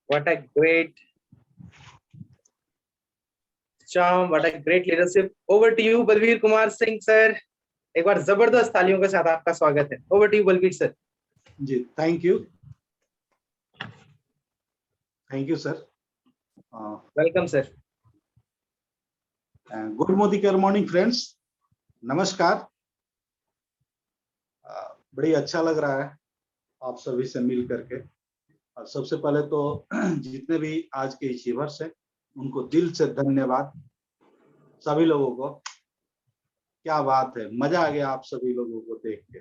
What a great charm, what a great leadership. Over to you, Balveer Kumar Singh sir. एक बार जबरदस्त तालियों के साथ आपका स्वागत है। Over to you, Balveer sir. जी, thank you sir. Welcome sir. Good Modicare morning friends, नमस्कार। बड़ी अच्छा लग रहा है आप सभी से मिल करके। और सबसे पहले तो जितने भी आज के अचीवर्स हैं उनको दिल से धन्यवाद। सभी लोगों को क्या बात है, मजा आ गया आप सभी लोगों को देख के।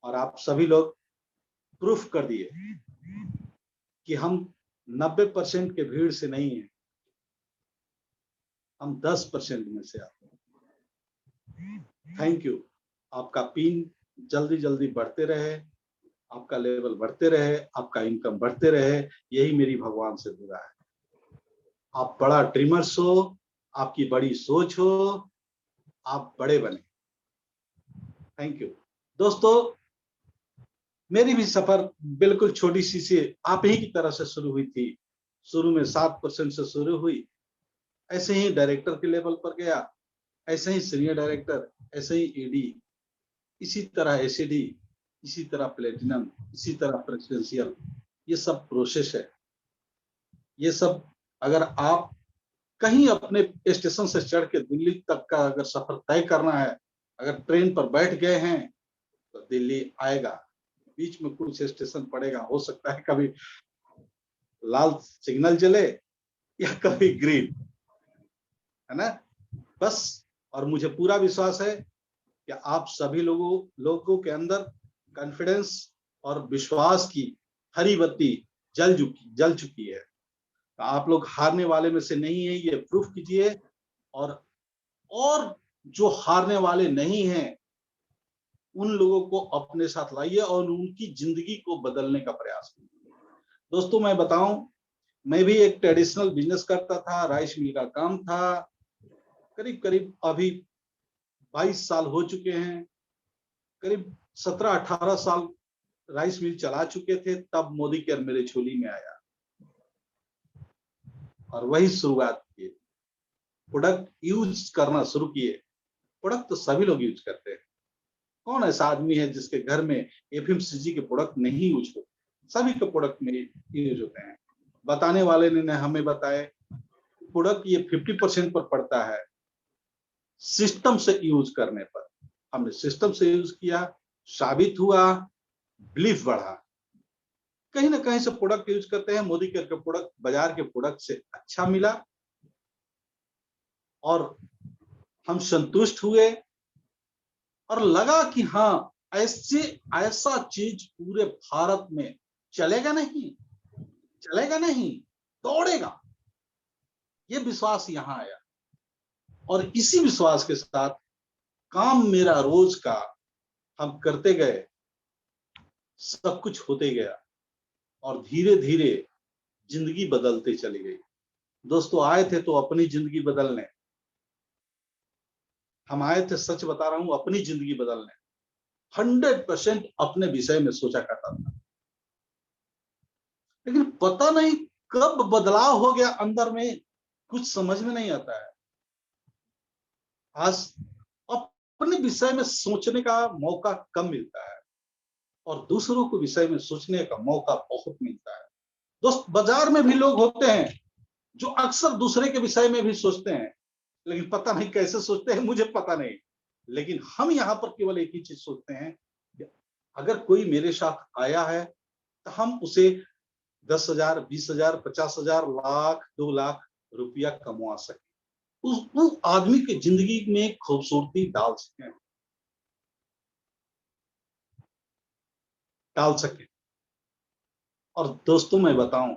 और आप सभी लोग प्रूफ कर दिए कि हम 90% के भीड़ से नहीं है, हम 10% में से आते हैं। Thank you. आपका पिन जल्दी जल्दी बढ़ते रहे, आपका लेवल बढ़ते रहे, आपका इनकम बढ़ते रहे, यही मेरी भगवान से दुआ है। आप बड़ा ड्रीमर्स हो, आपकी बड़ी सोच हो, आप बड़े बने। थैंक यू दोस्तों। मेरी भी सफर बिल्कुल छोटी सी से आप ही की तरह से शुरू हुई थी। शुरू में 7% से शुरू हुई, ऐसे ही डायरेक्टर के लेवल पर गया, ऐसे ही सीनियर डायरेक्टर, ऐसे ही ईडी, इसी तरह एसीडी, इसी तरह प्लेटिनम, इसी तरह प्रेसिडेंशियल। ये सब प्रोसेस है। ये सब अगर आप कहीं अपने स्टेशन से चढ़ के दिल्ली तक का अगर सफर तय करना है, अगर ट्रेन पर बैठ गए हैं तो दिल्ली आएगा। बीच में कुछ स्टेशन पड़ेगा, हो सकता है कभी लाल सिग्नल जले या कभी ग्रीन, है ना। बस, और मुझे पूरा विश्वास है कि आप सभी लोगों के अंदर कॉन्फिडेंस और विश्वास की हरी बत्ती जल चुकी है। आप लोग हारने वाले में से नहीं है, ये प्रूफ कीजिए। और जो हारने वाले नहीं हैं उन लोगों को अपने साथ लाइए और उनकी जिंदगी को बदलने का प्रयास कीजिए। दोस्तों मैं बताऊं, मैं भी एक ट्रेडिशनल बिजनेस करता था, राइस मिल का काम था। करीब करीब अभी 22 साल हो चुके हैं, करीब 17-18 साल राइस मिल चला चुके थे, तब मोदी केयर मेरे झोली में आया और वही शुरुआत की। प्रोडक्ट यूज करना शुरू किए। प्रोडक्ट तो सभी लोग यूज करते हैं, कौन ऐसा आदमी है जिसके घर में एफएमसीजी के प्रोडक्ट नहीं यूज होते? सभी के प्रोडक्ट में यूज होते हैं। बताने वाले ने हमें बताया प्रोडक्ट ये 50% पर पड़ता है सिस्टम से यूज करने पर। हमने सिस्टम से यूज किया, साबित हुआ, बिलीफ बढ़ा। कहीं ना कहीं से प्रोडक्ट यूज करते हैं, मोदी केयर के प्रोडक्ट बाजार के प्रोडक्ट से अच्छा मिला और हम संतुष्ट हुए और लगा कि हाँ ऐसा चीज पूरे भारत में चलेगा नहीं, दौड़ेगा। ये विश्वास यहां आया और इसी विश्वास के साथ काम मेरा रोज का हम करते गए, सब कुछ होते गया और धीरे धीरे जिंदगी बदलते चली गई। दोस्तों आए थे तो अपनी जिंदगी बदलने, हम आए थे, सच बता रहा हूं, अपनी जिंदगी बदलने। 100% अपने विषय में सोचा करता था, लेकिन पता नहीं कब बदलाव हो गया अंदर में, कुछ समझ में नहीं आता है। आज अपने विषय में सोचने का मौका कम मिलता है और दूसरों के विषय में सोचने का मौका बहुत मिलता है। दोस्त बाजार में भी लोग होते हैं जो अक्सर दूसरे के विषय में भी सोचते हैं, लेकिन पता नहीं कैसे सोचते हैं, मुझे पता नहीं। लेकिन हम यहाँ पर केवल एक ही चीज सोचते हैं, अगर कोई मेरे साथ आया है तो हम उसे 10,000, 20,000, 50,000, लाख, 2 लाख रुपया कमा सके, उस आदमी की जिंदगी में खूबसूरती डाल सके। और दोस्तों मैं बताऊं,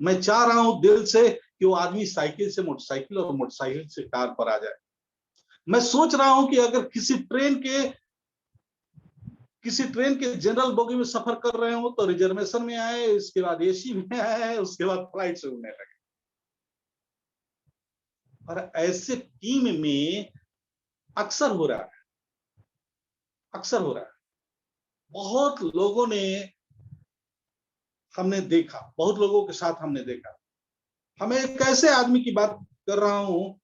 मैं चाह रहा हूं दिल से कि वो आदमी साइकिल से मोटरसाइकिल और मोटरसाइकिल से कार पर आ जाए। मैं सोच रहा हूं कि अगर किसी ट्रेन के जनरल बोगी में सफर कर रहे हो तो रिजर्वेशन में आए, इसके बाद एसी में आए, उसके बाद फ्लाइट से उड़ने लगे। और ऐसे टीम में अक्सर हो रहा है। बहुत लोगों ने हमने देखा, बहुत लोगों के साथ हमने देखा। हमें एक ऐसे आदमी की बात कर रहा हूं,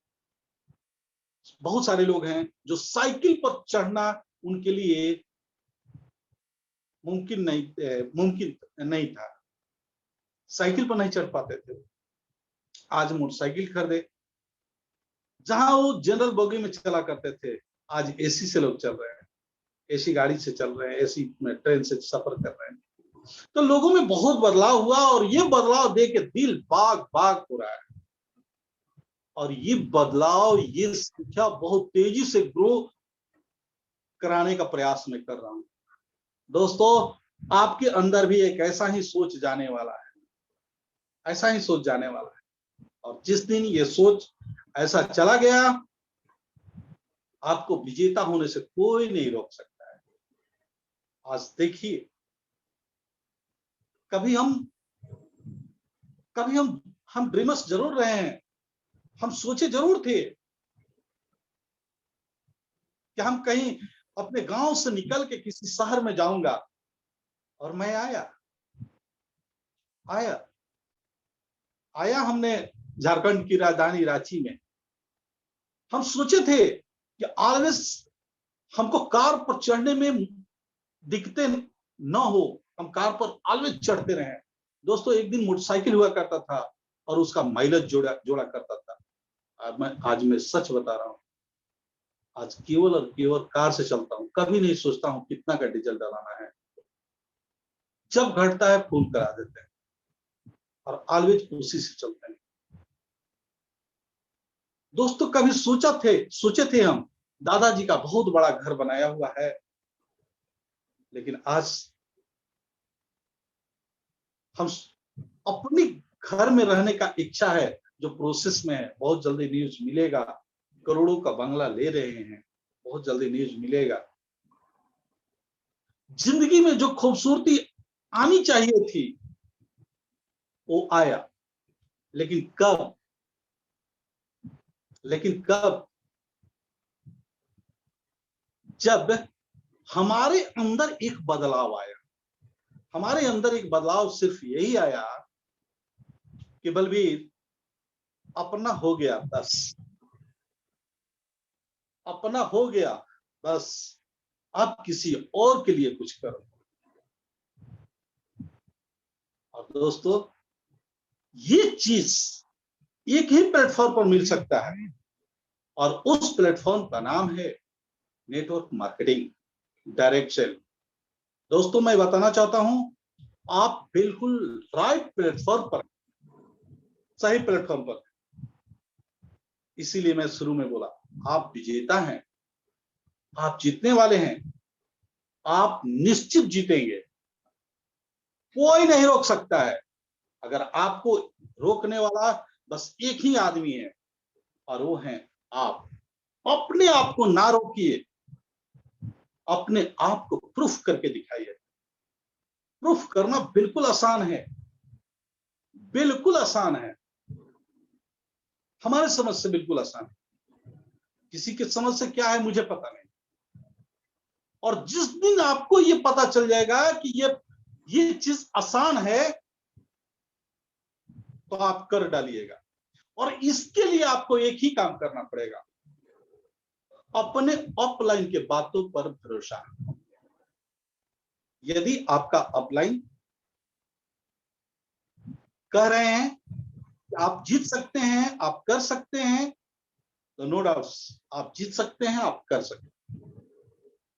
बहुत सारे लोग हैं जो साइकिल पर चढ़ना उनके लिए मुमकिन नहीं था, साइकिल पर नहीं चढ़ पाते थे। आज मोटरसाइकिल खरीदे, जहां वो जनरल बोगी में चला करते थे, आज एसी से लोग चल रहे हैं, एसी गाड़ी से चल रहे हैं, एसी में ट्रेन से सफर कर रहे हैं। तो लोगों में बहुत बदलाव हुआ और ये बदलाव देख के दिल बाग बाग हो रहा है। और ये बदलाव, ये संख्या बहुत तेजी से ग्रो कराने का प्रयास मैं कर रहा हूं। दोस्तों आपके अंदर भी एक ऐसा ही सोच जाने वाला है, और जिस दिन ये सोच ऐसा चला गया, आपको विजेता होने से कोई नहीं रोक सकता है। आज देखिए, कभी हम ड्रीमर्स जरूर रहे हैं, हम सोचे जरूर थे कि हम कहीं अपने गांव से निकल के किसी शहर में जाऊंगा, और मैं आया हमने झारखंड की राजधानी रांची में। हम सोचे थे कि ऑलवेज हमको कार पर चढ़ने में दिक्कतें न हो, हम कार पर ऑलवेज चढ़ते रहे। दोस्तों एक दिन मोटरसाइकिल हुआ करता था और उसका माइलेज जोड़ा करता था। आज मैं सच बता रहा हूं, आज केवल और केवल कार से चलता हूं, कभी नहीं सोचता हूं कितना का डीजल डलाना है। जब घटता है फुल करा देते हैं और ऑलवेज उसी से चलते हैं। दोस्तों कभी सोचे थे हम, दादाजी का बहुत बड़ा घर बनाया हुआ है, लेकिन आज हम अपनी घर में रहने का इच्छा है, जो प्रोसेस में है, बहुत जल्दी न्यूज मिलेगा। करोड़ों का बंगला ले रहे हैं, बहुत जल्दी न्यूज मिलेगा। जिंदगी में जो खूबसूरती आनी चाहिए थी वो आया, लेकिन कब? जब हमारे अंदर एक बदलाव आया। हमारे अंदर एक बदलाव सिर्फ यही आया कि बलबीर, अपना हो गया बस, अपना हो गया बस, अब किसी और के लिए कुछ करो। और दोस्तों, ये चीज एक ही प्लेटफॉर्म पर मिल सकता है, और उस प्लेटफॉर्म का नाम है नेटवर्क मार्केटिंग, डायरेक्ट सेल। दोस्तों, मैं बताना चाहता हूं, आप बिल्कुल राइट प्लेटफॉर्म पर, सही प्लेटफॉर्म पर। इसीलिए मैं शुरू में बोला, आप विजेता हैं, आप जीतने वाले हैं, आप निश्चित जीतेंगे। कोई नहीं रोक सकता है। अगर आपको रोकने वाला बस एक ही आदमी है, और वो है आप। अपने आप को ना रोकिए, अपने आप को प्रूफ करके दिखाइए। प्रूफ करना बिल्कुल आसान है, बिल्कुल आसान है, हमारे समझ से बिल्कुल आसान है। किसी के समझ से क्या है मुझे पता नहीं। और जिस दिन आपको ये पता चल जाएगा कि ये चीज आसान है, तो आप कर डालिएगा। और इसके लिए आपको एक ही काम करना पड़ेगा, अपने अपलाइन के बातों पर भरोसा। यदि आपका अपलाइन कह रहे हैं कि आप जीत सकते हैं, आप कर सकते हैं, तो नो डाउट आप जीत सकते हैं, आप कर सकते हैं।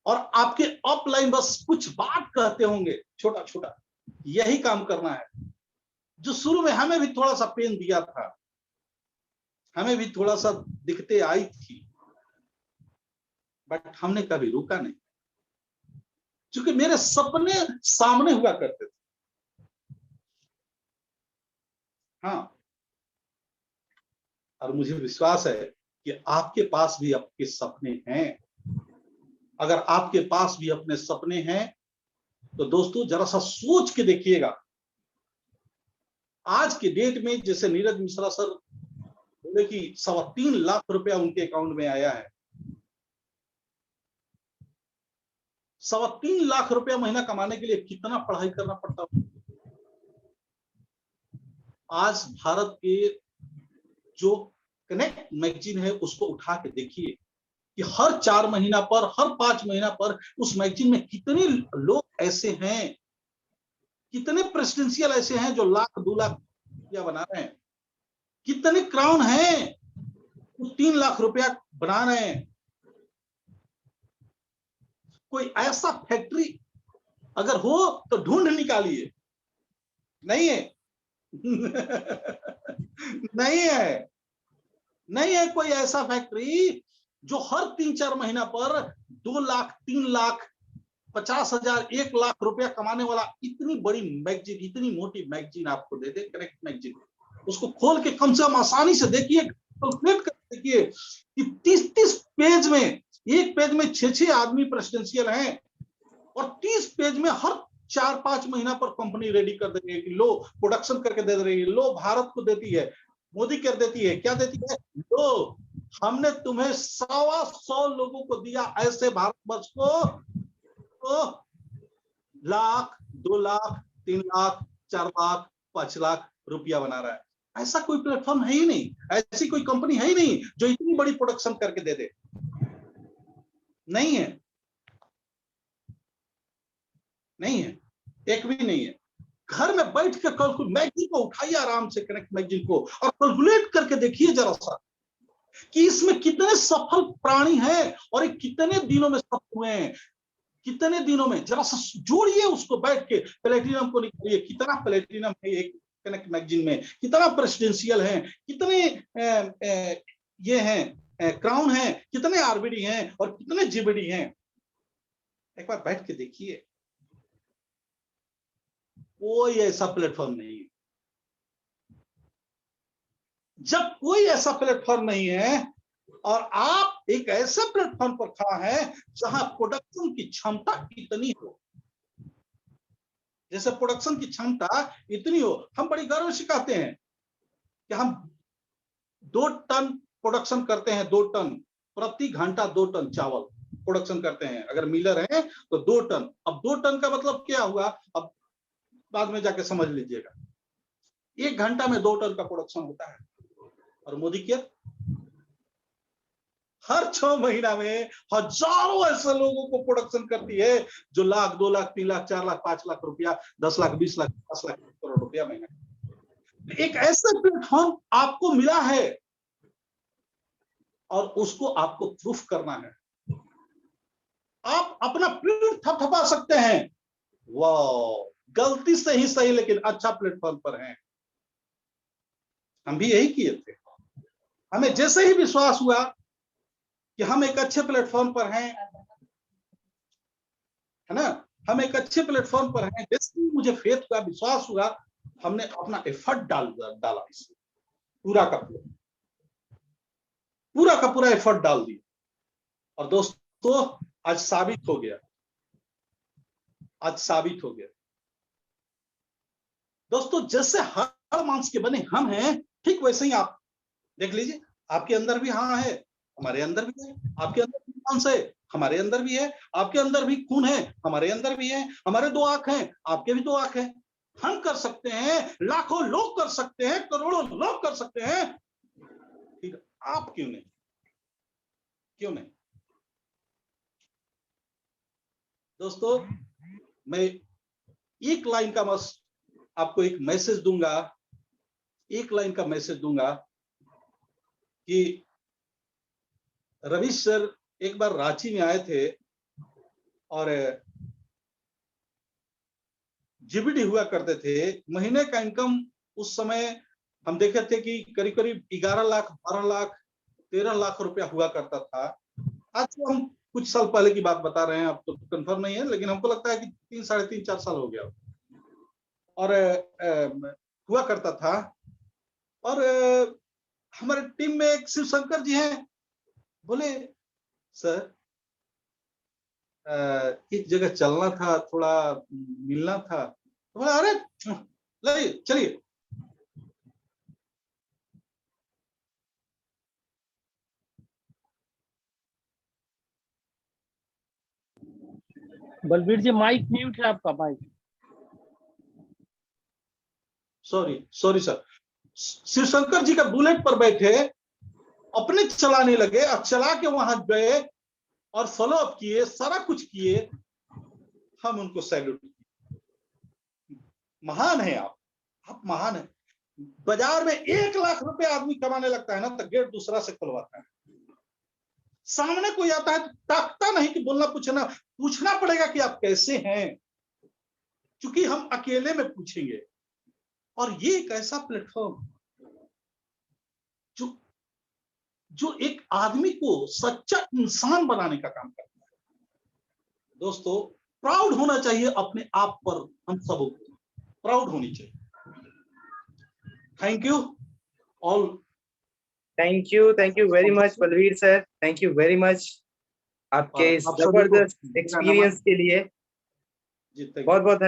और आपके अपलाइन बस कुछ बात कहते होंगे, छोटा छोटा, यही काम करना है। जो शुरू में हमें भी थोड़ा सा पेन दिया था, हमें भी थोड़ा सा दिक्कतें आई थी, बट हमने कभी रुका नहीं, क्योंकि मेरे सपने सामने हुआ करते थे। हाँ, और मुझे विश्वास है कि आपके पास भी आपके सपने हैं। अगर आपके पास भी अपने सपने हैं, तो दोस्तों जरा सा सोच के देखिएगा। आज के डेट में जैसे नीरज मिश्रा सर बोले कि 3.25 लाख रुपया उनके अकाउंट में आया है। 3.25 लाख रुपया महीना कमाने के लिए कितना पढ़ाई करना पड़ता है। आज भारत के जो कनेक्ट मैगजीन है उसको उठा के देखिए कि हर 4 महीना पर, हर 5 महीना पर उस मैगजीन में कितने लोग ऐसे हैं, कितने प्रेसिडेंशियल ऐसे हैं जो 1 लाख 2 लाख रुपया बना रहे हैं, कितने क्राउन हैं वो 3 लाख रुपया बना रहे हैं। कोई ऐसा फैक्ट्री अगर हो तो ढूंढ निकालिए। नहीं है नहीं है, नहीं है कोई ऐसा फैक्ट्री जो हर 3-4 महीना पर 2 लाख 3 लाख 50,000 1 लाख रुपया कमाने वाला इतनी बड़ी मैगजीन, इतनी मोटी मैगजीन आपको दे दे, करेक्ट मैगजीन। उसको खोल के कम से कम आसानी से देखिए, कैलकुलेट कर देखिए कि 30-30 पेज में, एक पेज में 6-6 आदमी प्रेसिडेंशियल हैं, और 30 पेज में हर 4-5 महीना पर कंपनी रेडी कर दे रही है कि लो प्रोडक्शन करके दे रही है, लो भारत को देती है, मोदी कर देती है, क्या देती है, लो हमने तुम्हें 100 लोगों को दिया ऐसे भारतवर्ष को, तो 1 लाख 2 लाख 3 लाख 4 लाख 5 लाख रुपया बना रहा है। ऐसा कोई प्लेटफॉर्म है ही नहीं, ऐसी कोई कंपनी है ही नहीं जो इतनी बड़ी प्रोडक्शन करके दे दे। नहीं है, नहीं है, एक भी नहीं है। घर में बैठ के कैलकुलेट, मैगजीन को उठाइए आराम से, कनेक्ट मैगजीन को, और कैलकुलेट करके देखिए जरा सा कि इसमें कितने सफल प्राणी हैं और ये कितने दिनों में सफल हुए हैं, कितने दिनों में। जरा सा जोड़िए उसको, बैठ के प्लेटिनम को निकालिए, कितना प्लेटिनम है एक कनेक्ट मैगजीन में, कितना प्रेसिडेंशियल है, कितने ये हैं क्राउन है, कितने आरबीडी हैं और कितने जीबीडी हैं। एक बार बैठ के देखिए, कोई ऐसा प्लेटफॉर्म नहीं है, जब कोई ऐसा प्लेटफॉर्म नहीं है और आप एक ऐसे प्लेटफॉर्म पर खड़ा है जहां प्रोडक्शन की क्षमता इतनी हो, जैसे प्रोडक्शन की क्षमता इतनी हो, हम बड़ी गर्व से कहते हैं कि हम 2 टन प्रोडक्शन करते हैं, 2 टन प्रति घंटा, 2 टन चावल प्रोडक्शन करते हैं। अगर मिलर है तो 2 टन। अब 2 टन का मतलब क्या हुआ, अब बाद में जाके समझ लीजिएगा। 1 घंटा में 2 टन का प्रोडक्शन होता है। और मोदी केयर हर 6 महीना में हजारों ऐसे लोगों को प्रोडक्शन करती है जो लाख, 2 लाख, 3 लाख, 4 लाख, 5 लाख रुपया, 10 लाख, 20 लाख, 50 लाख, करोड़ रुपया महीना। एक ऐसा प्लेटफॉर्म आपको मिला है और उसको आपको प्रूफ करना है। आप अपना पीठ थपथपा सकते हैं, वाह गलती से ही सही लेकिन अच्छा प्लेटफॉर्म पर हैं। हम भी यही किए थे। हमें जैसे ही विश्वास हुआ कि हम एक अच्छे प्लेटफॉर्म पर हैं, है ना, हम एक अच्छे प्लेटफॉर्म पर हैं, जैसे ही मुझे फेथ हुआ, विश्वास हुआ, हमने अपना एफर्ट डाला इसमें, पूरा का पूरा एफर्ट डाल दिया। और दोस्तों आज साबित हो गया, दोस्तों जैसे हाड़ मांस के बने हम हैं, ठीक वैसे ही आप देख लीजिए, आपके अंदर भी हाँ है, हमारे अंदर भी है, आपके अंदर भी मांस है, हमारे अंदर भी है, आपके अंदर भी खून है, हमारे अंदर भी है, हमारे 2 आंख हैं, आपके भी 2 आंख है। हम कर सकते हैं, लाखों लोग कर सकते हैं, करोड़ों लोग कर सकते हैं, ठीक है, आप क्यों नहीं? दोस्तों मैं एक लाइन का आपको एक मैसेज दूंगा कि रवि सर एक बार रांची में आए थे और जीबीडी हुआ करते थे। महीने का इनकम उस समय हम देखे थे कि करीब करीब 11 लाख, 12 लाख, 13 लाख रुपया हुआ करता था। आज तो हम कुछ साल पहले की बात बता रहे हैं, अब तो कंफर्म नहीं है, लेकिन हमको लगता है कि 3, साढ़े 3, 4 साल हो गया। और हुआ करता था। और हमारे टीम में एक शिव शंकर जी हैं, बोले सर एक जगह चलना था, थोड़ा मिलना था। तो बोला अरे चलिए। बलबीर जी माइक म्यूट है आपका mic. Sorry sir. Shiv Shankar ji का बुलेट पर बैठे अपने चलाने लगे और चला के वहां गए और फॉलो अप किए, सारा कुछ किए। हम उनको सैल्यूट किए। महान है आप महान है। बाजार में 1 लाख रुपए आदमी कमाने लगता है ना, तो गेट दूसरा से खुलवाता है। सामने कोई आता है तो ताकता नहीं कि बोलना पूछना पड़ेगा कि आप कैसे हैं, क्योंकि हम अकेले में पूछेंगे। और ये एक ऐसा प्लेटफॉर्म जो एक आदमी को सच्चा इंसान बनाने का काम करता है। दोस्तों प्राउड होना चाहिए अपने आप पर, हम सबको प्राउड होनी चाहिए। Thank you all. Thank you very much Balveer sir, thank you very much आपके इस जबरदस्त एक्सपीरियंस के लिए। बहुत बहुत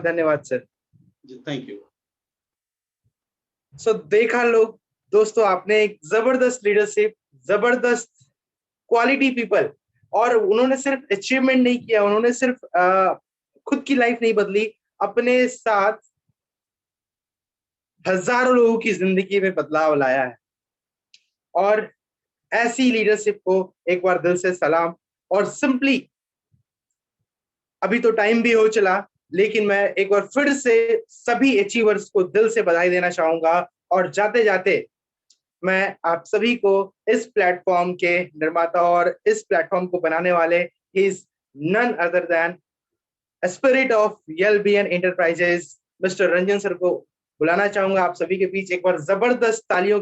धन्यवाद sir ji, thank you. So देखा लोग, दोस्तों आपने एक जबरदस्त लीडरशिप, जबरदस्त क्वालिटी पीपल, और उन्होंने सिर्फ अचीवमेंट नहीं किया, उन्होंने सिर्फ खुद की लाइफ नहीं बदली, अपने साथ हजारों लोगों की जिंदगी में बदलाव लाया है। और ऐसी लीडरशिप को एक बार दिल से सलाम। और सिंपली अभी तो टाइम भी हो चला, लेकिन मैं एक बार फिर से सभी अचीवर्स को दिल से बधाई देना चाहूंगा। और जाते जाते मैं आप सभी को इस प्लेटफॉर्म के निर्माता और इस प्लेटफॉर्म को बनाने वाले ही is none other than spirit of LBN enterprises mister Ranjan sir को बुलाना चाहूंगा आप सभी के बीच। एक बार जबरदस्त तालियों की